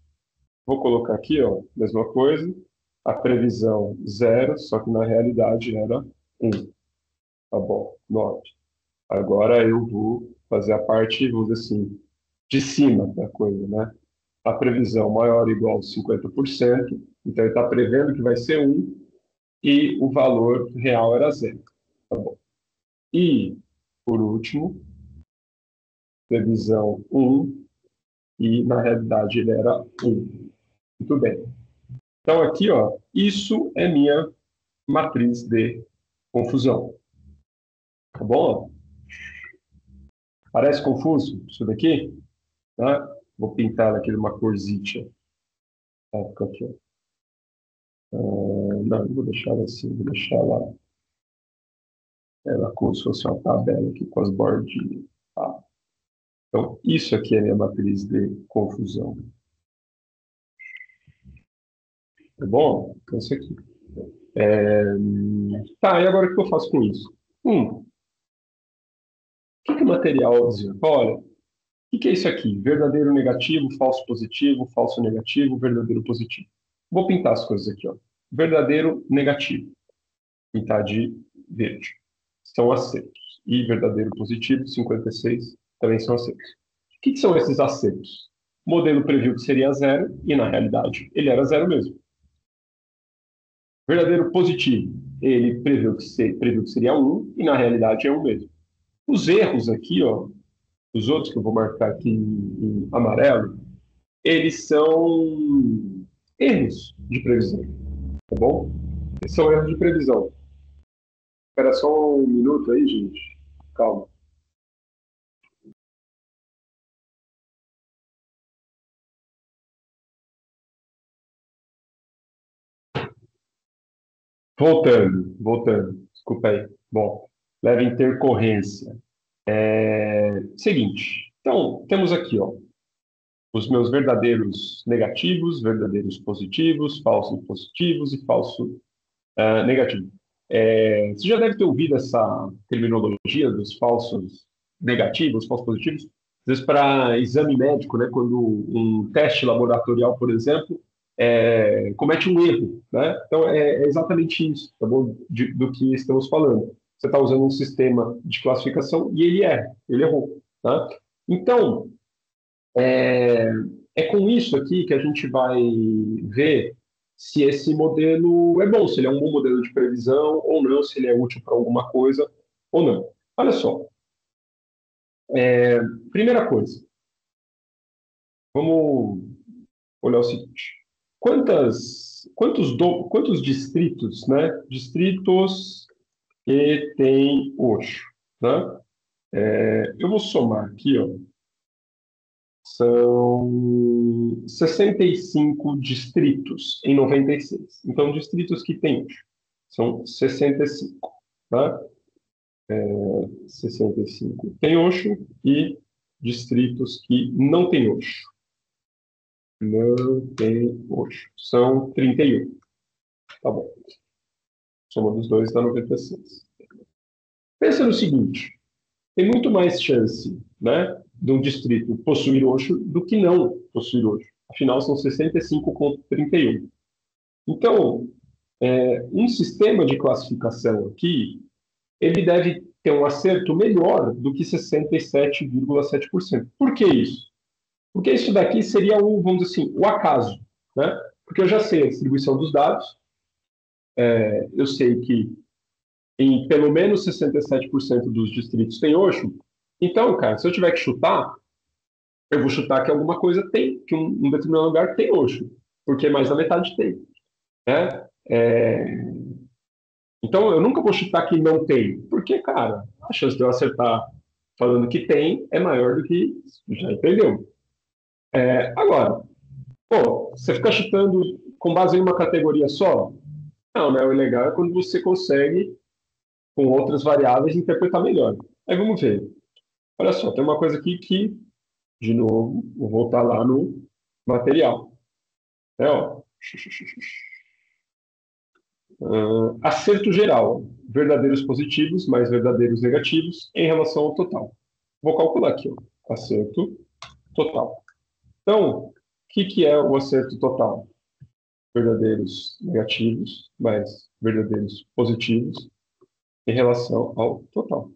Speaker 2: Vou colocar aqui, ó, mesma coisa, a previsão zero, só que na realidade era 1. Tá bom, 9. Agora eu vou fazer a parte, vamos dizer assim, de cima da coisa, né? A previsão maior ou igual a 50%, então ele está prevendo que vai ser 1 e o valor real era zero. Tá bom. E, por último, previsão 1 e na realidade ele era 1. Muito bem. Então aqui, ó, isso é minha matriz de confusão. Tá bom? Parece confuso isso daqui? Tá? Vou pintar aqui de uma corzitia. Tá, fica aqui, ó. Não vou deixar assim, vou deixar ela como se fosse uma tabela aqui com as bordinhas. Tá? Então, isso aqui é minha matriz de confusão. Tá bom? Então, isso aqui. Tá, e agora o que eu faço com isso? O que o material dizia? Olha, o que é isso aqui? Verdadeiro negativo, falso negativo, verdadeiro positivo. Vou pintar as coisas aqui, ó. Verdadeiro negativo. Pintar de verde. São acertos. E verdadeiro positivo, 56, também são acertos. O que são esses acertos? O modelo previu que seria zero e, na realidade, ele era zero mesmo. Verdadeiro positivo, ele previu que seria 1 e, na realidade, é 1 mesmo. Os erros aqui, ó, os outros que eu vou marcar aqui em amarelo, eles são erros de previsão, tá bom? Eles são erros de previsão. Espera só um minuto aí, gente. Calma. Voltando. Desculpa aí. Bom, leva intercorrência. Seguinte. Então, temos aqui, ó, os meus verdadeiros negativos, verdadeiros positivos, falsos positivos e falso negativo. Você já deve ter ouvido essa terminologia dos falsos negativos, falsos positivos, às vezes para exame médico, né, quando um teste laboratorial, por exemplo, comete um erro, né? Então é exatamente isso, tá bom? Do que estamos falando. Você está usando um sistema de classificação e ele errou, tá? Então é com isso aqui que a gente vai ver se esse modelo é bom, se ele é um bom modelo de previsão ou não, se ele é útil para alguma coisa ou não. Olha só, primeira coisa, vamos olhar o seguinte: quantos distritos, né? Distritos que tem Osho, né? Eu vou somar aqui, ó. São 65 distritos em 96. Então, distritos que tem Osho são 65, tá? 65 tem Osho e distritos que não tem Osho. Não tem Osho. São 31. Tá bom. Soma dos dois dá 96. Pensa no seguinte: tem muito mais chance, né, de um distrito possuir Osho do que não possuir Osho. Afinal, são 65 contra 31. Então, um sistema de classificação aqui, ele deve ter um acerto melhor do que 67,7%. Por que isso? Porque isso daqui seria o, vamos dizer assim, o acaso, né? Porque eu já sei a distribuição dos dados, eu sei que em pelo menos 67% dos distritos tem Osho. Então, cara, se eu tiver que chutar, eu vou chutar que alguma coisa tem, que um determinado lugar tem Osho, porque mais da metade tem, né? Então, eu nunca vou chutar que não tem, porque, cara, a chance de eu acertar falando que tem é maior do que já entendeu. Agora, pô, você ficar chutando com base em uma categoria só? Não, né? O legal é quando você consegue, com outras variáveis, interpretar melhor. Aí vamos ver. Olha só, tem uma coisa aqui que, de novo, vou voltar lá no material. Ó. Acerto geral. Verdadeiros positivos mais verdadeiros negativos em relação ao total. Vou calcular aqui, ó. Acerto total. Então, o que é o acerto total? Verdadeiros negativos mais verdadeiros positivos em relação ao total.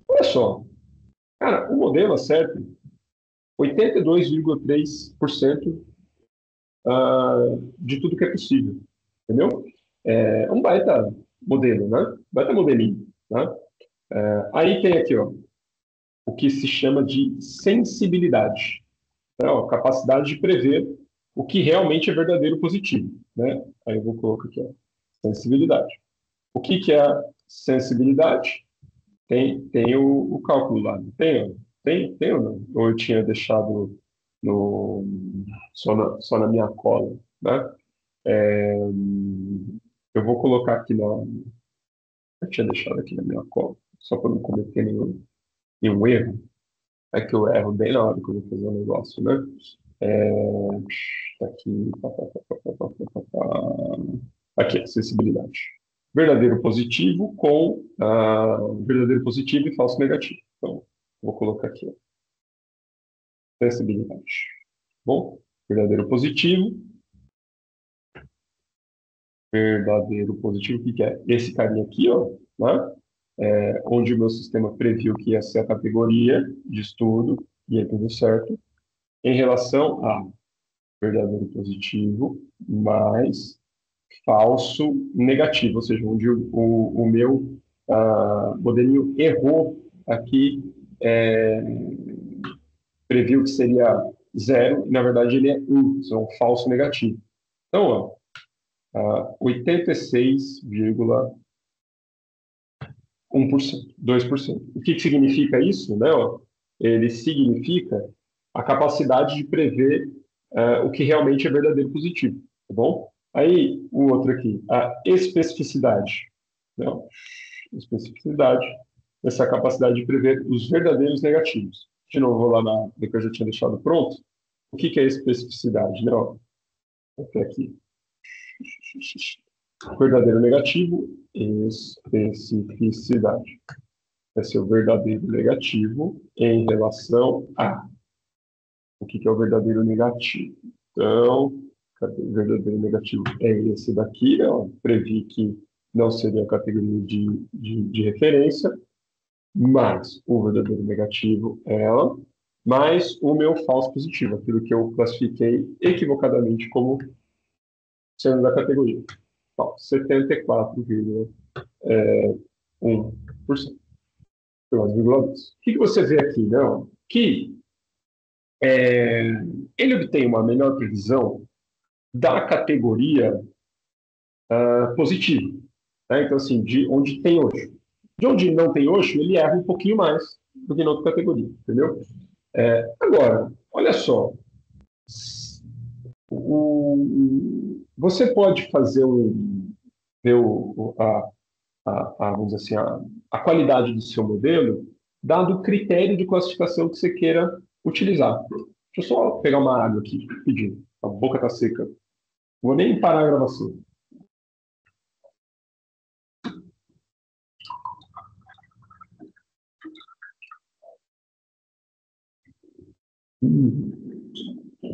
Speaker 2: Olha só, cara, o modelo acerta 82,3% de tudo que é possível, entendeu? É um baita modelo, né? Baita modelinho, né? Aí tem aqui, ó, o que se chama de sensibilidade, né? Ó, capacidade de prever o que realmente é verdadeiro positivo, né? Aí eu vou colocar aqui, ó, sensibilidade. O que é a sensibilidade? Tem o cálculo lá, não tem? Tem ou não? Ou eu tinha deixado no, só na minha cola, né? É, eu vou colocar aqui eu tinha deixado aqui na minha cola, só para não cometer nenhum erro. É que eu erro bem na hora que eu vou fazer o negócio, né? É, tá aqui, aqui, acessibilidade. Verdadeiro positivo com verdadeiro positivo e falso negativo. Então, vou colocar aqui, ó, acessibilidade. Bom, verdadeiro positivo, o que é? Esse carinha aqui, ó, né? Onde o meu sistema previu que ia ser a categoria de estudo, e aí tudo certo, em relação a verdadeiro positivo mais falso negativo, ou seja, onde o meu modelinho errou aqui, previu que seria zero, e na verdade ele é 1, isso é um falso negativo. Então, ó, 86,1%, 2%. O que significa isso? Né? Ó, ele significa a capacidade de prever o que realmente é verdadeiro positivo, tá bom? Aí, o outro aqui, a especificidade. Não, especificidade, essa capacidade de prever os verdadeiros negativos. De novo, vou lá do que eu já tinha deixado pronto. O que é especificidade? Não, até aqui. Verdadeiro negativo, especificidade. Vai ser o verdadeiro negativo em relação a. O que é o verdadeiro negativo? Então, cadê o verdadeiro negativo? É esse daqui, ó. Previ que não seria a categoria de referência, mais o verdadeiro negativo é ela, mais o meu falso positivo, aquilo que eu classifiquei equivocadamente como sendo da categoria. Ó, 74,1%. O que você vê aqui, não? Que ele obtém uma melhor previsão da categoria positiva. Né? Então, assim, de onde tem Osho. De onde não tem Osho, ele erra um pouquinho mais do que na outra categoria, entendeu? Agora, olha só, você pode fazer ver vamos dizer assim, a qualidade do seu modelo, dado o critério de classificação que você queira utilizar. Deixa eu só pegar uma água aqui, pedindo. A boca está seca. Não vou nem parar a gravação.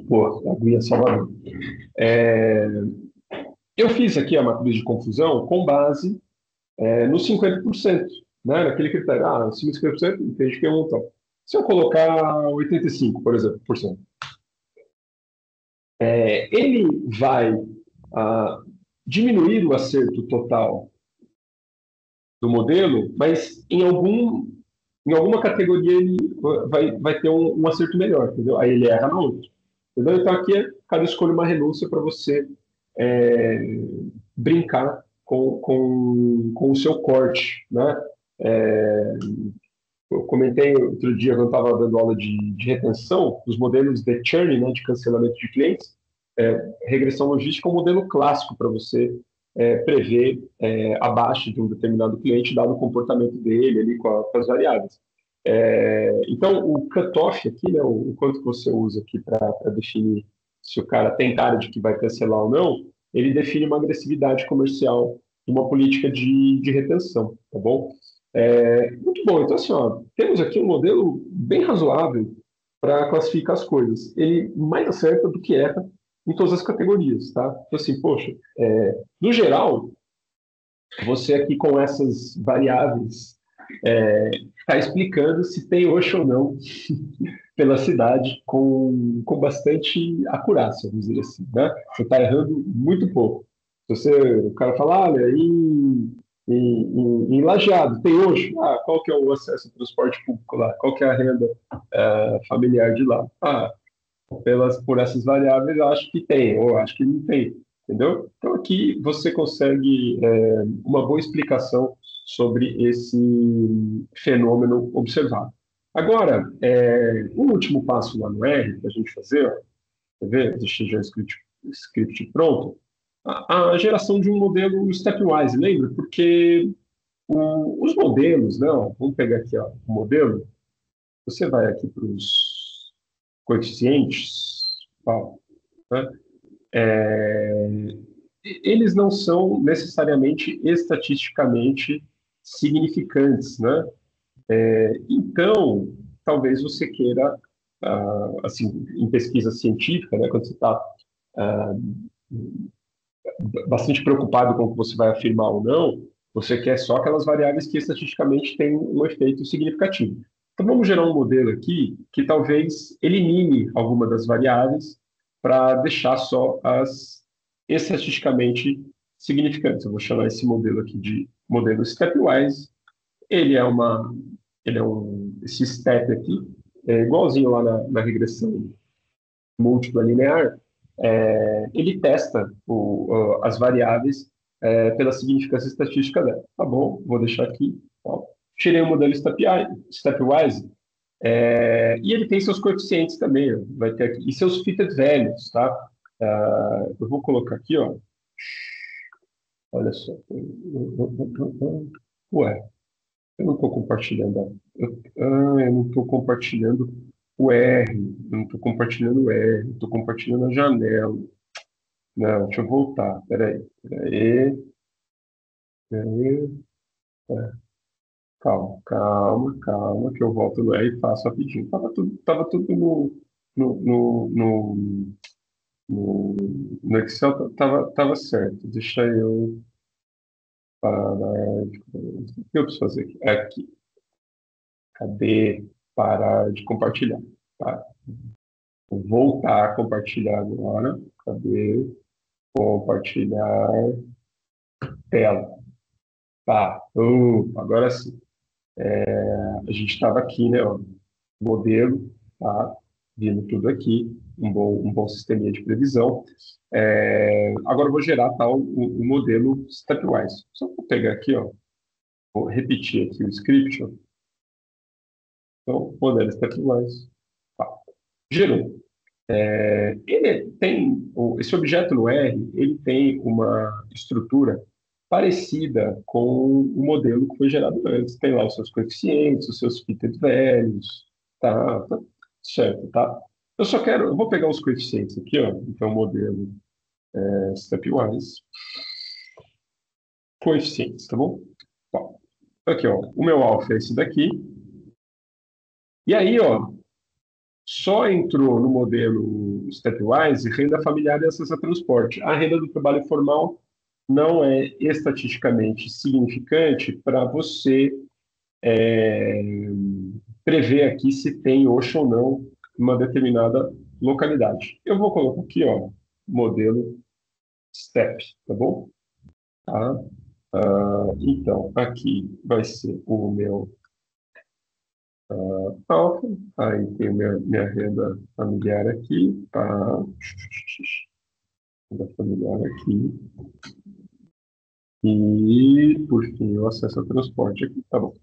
Speaker 2: Pô, a aguinha salvador. Eu fiz aqui a matriz de confusão com base no 50%, né? Naquele critério. Ah, 50% entende que é um montão. Se eu colocar 85%, por exemplo, ele vai diminuir o acerto total do modelo, mas em alguma categoria ele vai ter um acerto melhor, entendeu? Aí ele erra na outra. Entendeu? Então aqui cada escolha uma renúncia para você brincar com o seu corte, né? Eu comentei outro dia, quando estava dando aula de retenção, os modelos de churn, né, de cancelamento de clientes, regressão logística é um modelo clássico para você prever a baixa de um determinado cliente, dado o comportamento dele ali com as variáveis. Então, o cutoff aqui, né, o quanto que você usa aqui para definir se o cara tem cara de que vai cancelar ou não, ele define uma agressividade comercial e uma política de retenção, tá bom? Muito bom. Então, assim, ó, temos aqui um modelo bem razoável para classificar as coisas. Ele mais acerta do que erra em todas as categorias, tá? Então, assim, poxa, no geral, você aqui com essas variáveis está explicando se tem Osho ou não pela cidade com bastante acurácia, vamos dizer assim, né? Você está errando muito pouco. Se o cara fala, olha, em Lajeado, tem Osho? Qual que é o acesso ao transporte público lá? Qual que é a renda familiar de lá? Por essas variáveis, eu acho que tem, ou acho que não tem, entendeu? Então, aqui você consegue uma boa explicação sobre esse fenômeno observado. Agora, o último passo lá no R, para a gente fazer, ó, quer ver? Deixa já o script pronto. A geração de um modelo stepwise, lembra? Porque os modelos, não, vamos pegar aqui ó, o modelo, você vai aqui para os coeficientes, né? Eles não são necessariamente estatisticamente significantes, né? Então, talvez você queira, assim, em pesquisa científica, né, quando você está bastante preocupado com o que você vai afirmar ou não, você quer só aquelas variáveis que estatisticamente têm um efeito significativo. Então, vamos gerar um modelo aqui que talvez elimine alguma das variáveis para deixar só as estatisticamente significantes. Eu vou chamar esse modelo aqui de modelo stepwise. Ele é esse step aqui, igualzinho lá na regressão múltipla linear, ele testa as variáveis pela significância estatística dela. Tá bom, vou deixar aqui. Ó. Tirei o modelo stepwise, e ele tem seus coeficientes também, ó, vai ter aqui, e seus fitted values, tá? Eu vou colocar aqui, ó. Olha só. Ué, eu não estou compartilhando. Eu não estou compartilhando o R. Eu não estou compartilhando o R. Estou compartilhando a janela. Não, deixa eu voltar. Peraí. É, é, calma, que eu volto no R e faço rapidinho. Tava tudo no, no, no Excel, tava certo. Deixa eu parar. O que eu preciso fazer aqui? Aqui. Cadê? Parar de compartilhar. Tá. Vou voltar a compartilhar agora. Cadê? Compartilhar tela. Tá. Agora sim. A gente estava aqui, né? Ó, modelo, tá? Vindo tudo aqui. Um bom sisteminha de previsão. Agora eu vou gerar tal, o modelo stepwise. Só vou pegar aqui, ó. Vou repetir aqui o script. Ó. Então, modelo stepwise. Tá. Gerou. Esse objeto no R, ele tem uma estrutura parecida com o modelo que foi gerado antes. Tem lá os seus coeficientes, os seus fitted values, tá certo, tá? Eu vou pegar os coeficientes aqui, ó, então modelo stepwise, coeficientes, tá bom? Ó, aqui, ó, o meu alfa é esse daqui, e aí, ó, só entrou no modelo Stepwise renda familiar e acesso a transporte. A renda do trabalho formal não é estatisticamente significante para você é, prever aqui se tem OSHA ou não em uma determinada localidade. Eu vou colocar aqui, ó, modelo STEP, tá bom? Tá? Então, aqui vai ser o meu alfa, aí tem minha renda familiar aqui, tá? Renda familiar aqui. E, por fim, o acesso ao transporte aqui, tá bom.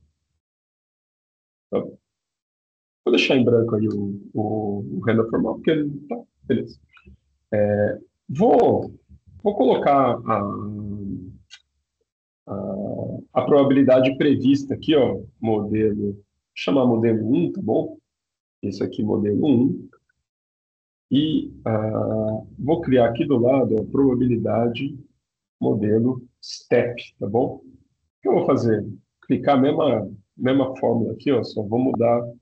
Speaker 2: Tá bom. Vou deixar em branco aí o renda formal, porque ele tá, beleza. Vou, vou colocar a probabilidade prevista aqui, ó, modelo, chamar modelo 1, tá bom? Esse aqui, modelo 1. E vou criar aqui do lado a probabilidade modelo STEP, tá bom? O que eu vou fazer? Clicar a mesma fórmula aqui, ó, só vou mudar o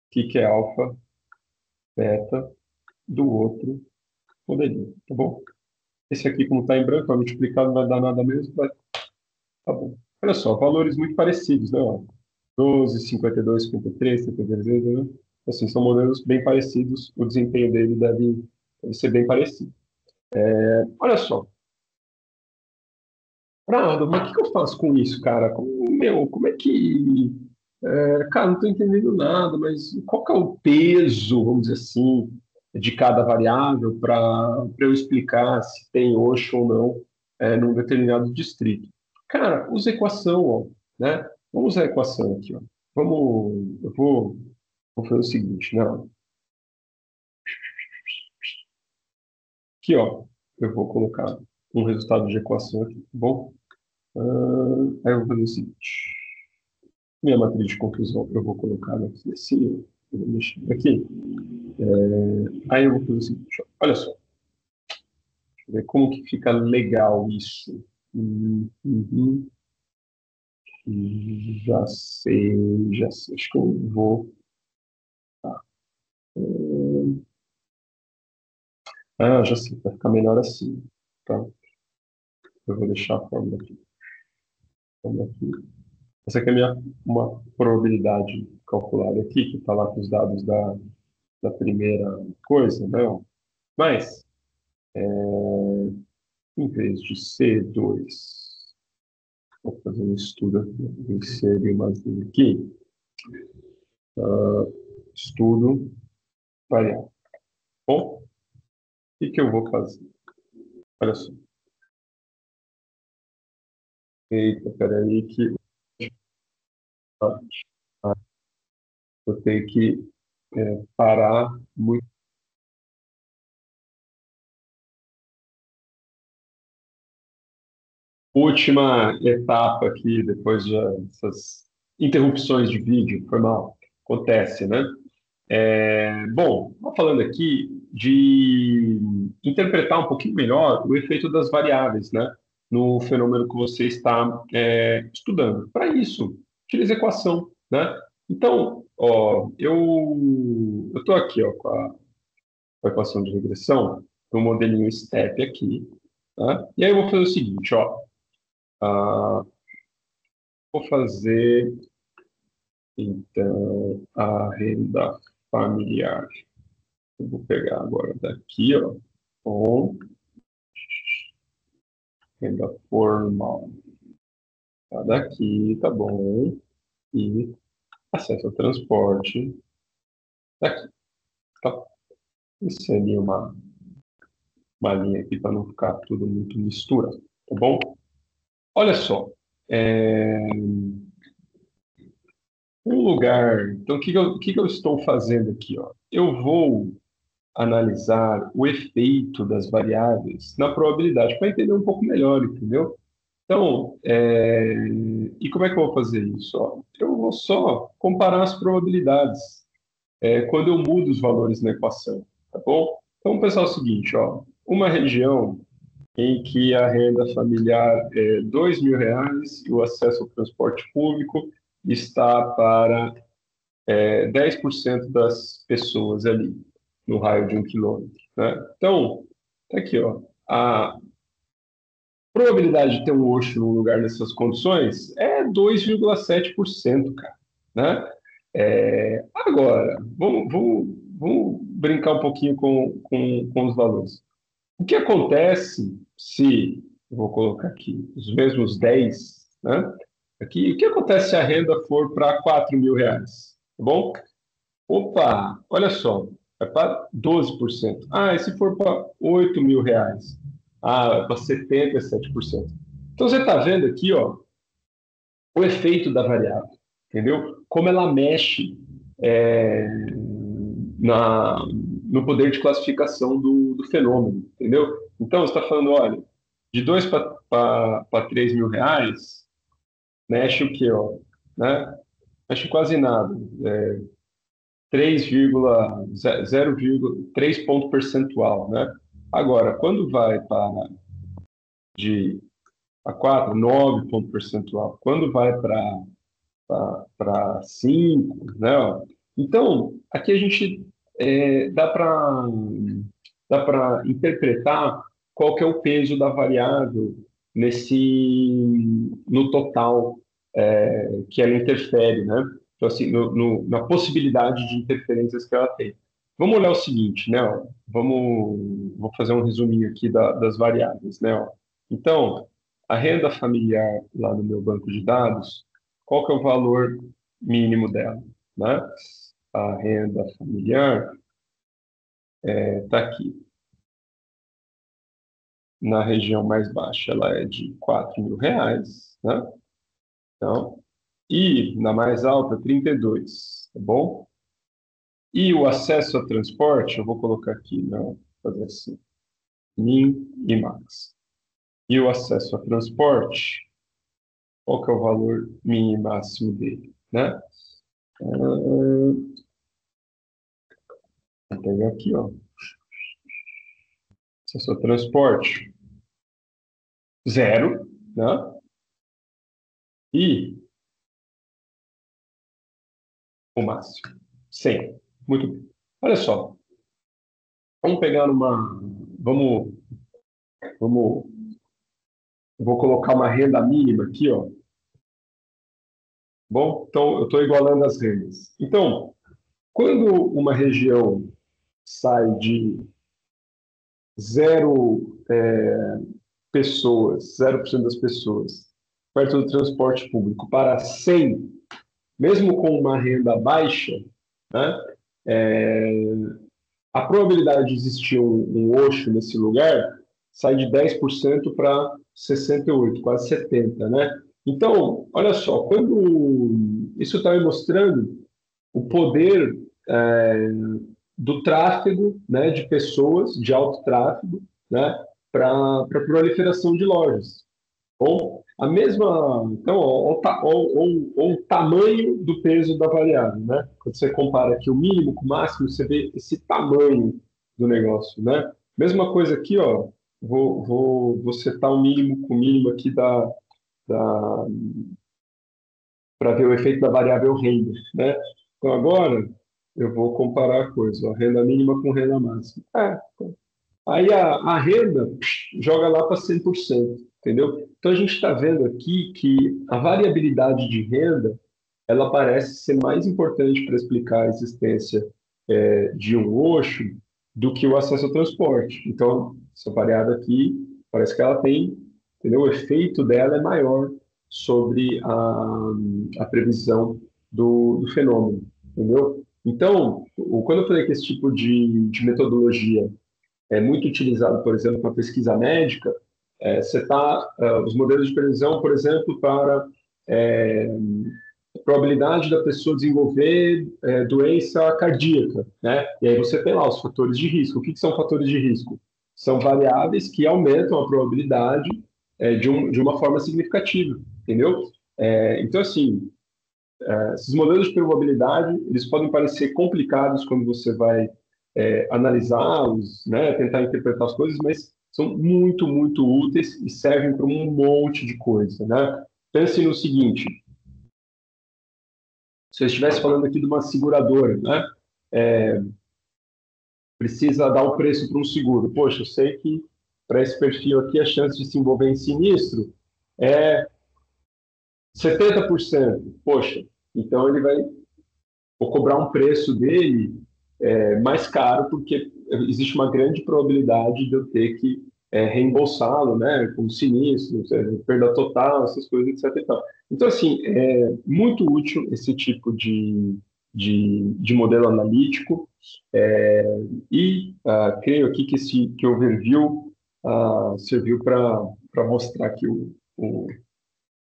Speaker 2: que é alfa, beta do outro modelinho, tá bom? Esse aqui, como está em branco, vai multiplicar, não vai dar nada mesmo, tá bom. Olha só, valores muito parecidos, né? Ó, 12, 52, 53, 53, né? Assim, são modelos bem parecidos, o desempenho dele deve ser bem parecido. Olha só, Prado, mas o que eu faço com isso, cara? Como é que. Cara, não estou entendendo nada, mas qual que é o peso, vamos dizer assim, de cada variável para eu explicar se tem OSHA ou não num determinado distrito? Cara, usa a equação, ó, né? Vamos usar a equação aqui, ó. Eu vou fazer o seguinte, né? Aqui, ó, eu vou colocar um resultado de equação aqui, tá bom? Aí eu vou fazer o seguinte. Minha matriz de conclusão eu vou colocar aqui assim, eu vou mexer aqui. Aí eu vou fazer o seguinte, ó, olha só, deixa eu ver como que fica legal isso. Uhum. Já sei, acho que eu vou. Hum, já sei, vai ficar melhor assim. Tá? Eu vou deixar a fórmula aqui. Essa aqui é uma probabilidade calculada aqui, que está lá com os dados da primeira coisa, né? Mas, em vez de C2, vou fazer um estudo aqui, vou inserir mais um aqui, estudo variável. Bom, o que eu vou fazer? Olha só. Eita, peraí que vou ter que parar muito. Última etapa aqui, depois dessas interrupções de vídeo, foi mal, acontece, né? Bom, vou falando aqui de interpretar um pouquinho melhor o efeito das variáveis, né? no fenômeno que você está estudando. Para isso, utilize equação, né? Então, ó, eu estou aqui ó, com a equação de regressão, no modelinho STEP aqui, tá? E aí eu vou fazer o seguinte, ó, vou fazer, então, a renda familiar. Eu vou pegar agora daqui, ó, com renda formal. Tá daqui, tá bom. E acesso ao transporte daqui, tá? Inserir uma linha aqui para não ficar tudo muito misturado, tá bom? Olha só, um lugar. Então, o que que eu estou fazendo aqui, ó? Eu vou analisar o efeito das variáveis na probabilidade para entender um pouco melhor, entendeu? Então, e como é que eu vou fazer isso? Ó? Eu vou só comparar as probabilidades quando eu mudo os valores na equação, tá bom? Então, vamos pensar o seguinte, ó, uma região em que a renda familiar é R$ 2.000 e o acesso ao transporte público está para 10% das pessoas ali, no raio de 1 quilômetro, né? Então, tá aqui, ó, a probabilidade de ter um Osho num lugar nessas condições é 2,7%, cara, né? Agora, vamos brincar um pouquinho com os valores. O que acontece se, vou colocar aqui, os mesmos 10, né? Aqui, o que acontece se a renda for para R$ 4.000, tá bom? Opa, olha só, é para 12%. Ah, e se for para R$ 8.000? Ah, é para 77%. Então você está vendo aqui, ó, o efeito da variável, entendeu? Como ela mexe é, no poder de classificação do fenômeno, entendeu? Então você está falando, olha, de 2 para R$ 3.000, mexe o quê, ó? Né? Mexe quase nada. 3 ponto percentual, né? Agora, quando vai para de a 4, 9 ponto percentual. Quando vai para 5, né? Então, aqui a gente dá para interpretar qual que é o peso da variável no total que ela interfere, né? Então, assim, na possibilidade de interferências que ela tem. Vamos olhar o seguinte, né? Ó, vou fazer um resuminho aqui das variáveis, né? Ó. Então, a renda familiar lá no meu banco de dados, qual que é o valor mínimo dela, né? A renda familiar está aqui. Na região mais baixa, ela é de R$ 4.000, né? Então, e na mais alta, 32, tá bom? E o acesso a transporte, eu vou colocar aqui, não, fazer assim, min e max. E o acesso a transporte, qual que é o valor min e máximo dele, né? Vou pegar aqui, ó. Acesso a transporte, 0, né? E o máximo, 100. Muito bem. Olha só, vamos pegar vamos, eu vou colocar uma renda mínima aqui, ó. Bom, então eu estou igualando as rendas. Então, quando uma região sai de 0% das pessoas perto do transporte público para 100, mesmo com uma renda baixa, né, a probabilidade de existir um Osho nesse lugar sai de 10% para 68, quase 70, né? Então, olha só, quando isso está me mostrando o poder do tráfego, né, de pessoas, de alto tráfego, né, para a proliferação de lojas. Ou a mesma, então, ou o tamanho do peso da variável, né? Quando você compara aqui o mínimo com o máximo, você vê esse tamanho do negócio, né? Mesma coisa aqui, ó, vou setar o mínimo com o mínimo aqui da para ver o efeito da variável renda, né? Então, agora, eu vou comparar a coisa, ó, renda mínima com renda máxima. Aí a renda joga lá para 100%, entendeu? Então, a gente está vendo aqui que a variabilidade de renda, ela parece ser mais importante para explicar a existência de um Osho do que o acesso ao transporte. Então, essa variável aqui, parece que ela tem, entendeu? O efeito dela é maior sobre a previsão do fenômeno, entendeu? Então, quando eu falei que esse tipo de metodologia é muito utilizado, por exemplo, para pesquisa médica, você tá, os modelos de previsão, por exemplo, para é, probabilidade da pessoa desenvolver doença cardíaca, né? E aí você tem lá os fatores de risco. O que são fatores de risco? São variáveis que aumentam a probabilidade de uma forma significativa, entendeu? Então, assim, esses modelos de probabilidade, eles podem parecer complicados quando você vai analisá-los, né? Tentar interpretar as coisas, mas são muito, muito úteis e servem para um monte de coisa, né? Pense no seguinte, se eu estivesse falando aqui de uma seguradora, né? Precisa dar o preço para um seguro. Poxa, eu sei que para esse perfil aqui a chance de se envolver em sinistro é 70%. Poxa, então ele vai vou cobrar um preço dele mais caro porque existe uma grande probabilidade de eu ter que reembolsá-lo, né, com sinistro, perda total, essas coisas, etc. E tal. Então, assim, é muito útil esse tipo de modelo analítico e creio aqui que o overview serviu para mostrar aqui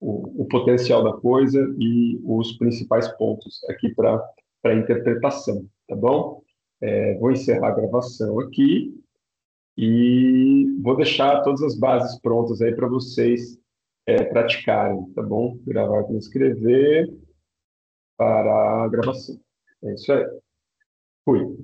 Speaker 2: o potencial da coisa e os principais pontos aqui para a interpretação, tá bom? Vou encerrar a gravação aqui e vou deixar todas as bases prontas aí para vocês praticarem, tá bom? Gravar com escrever para a gravação. É isso aí. Fui.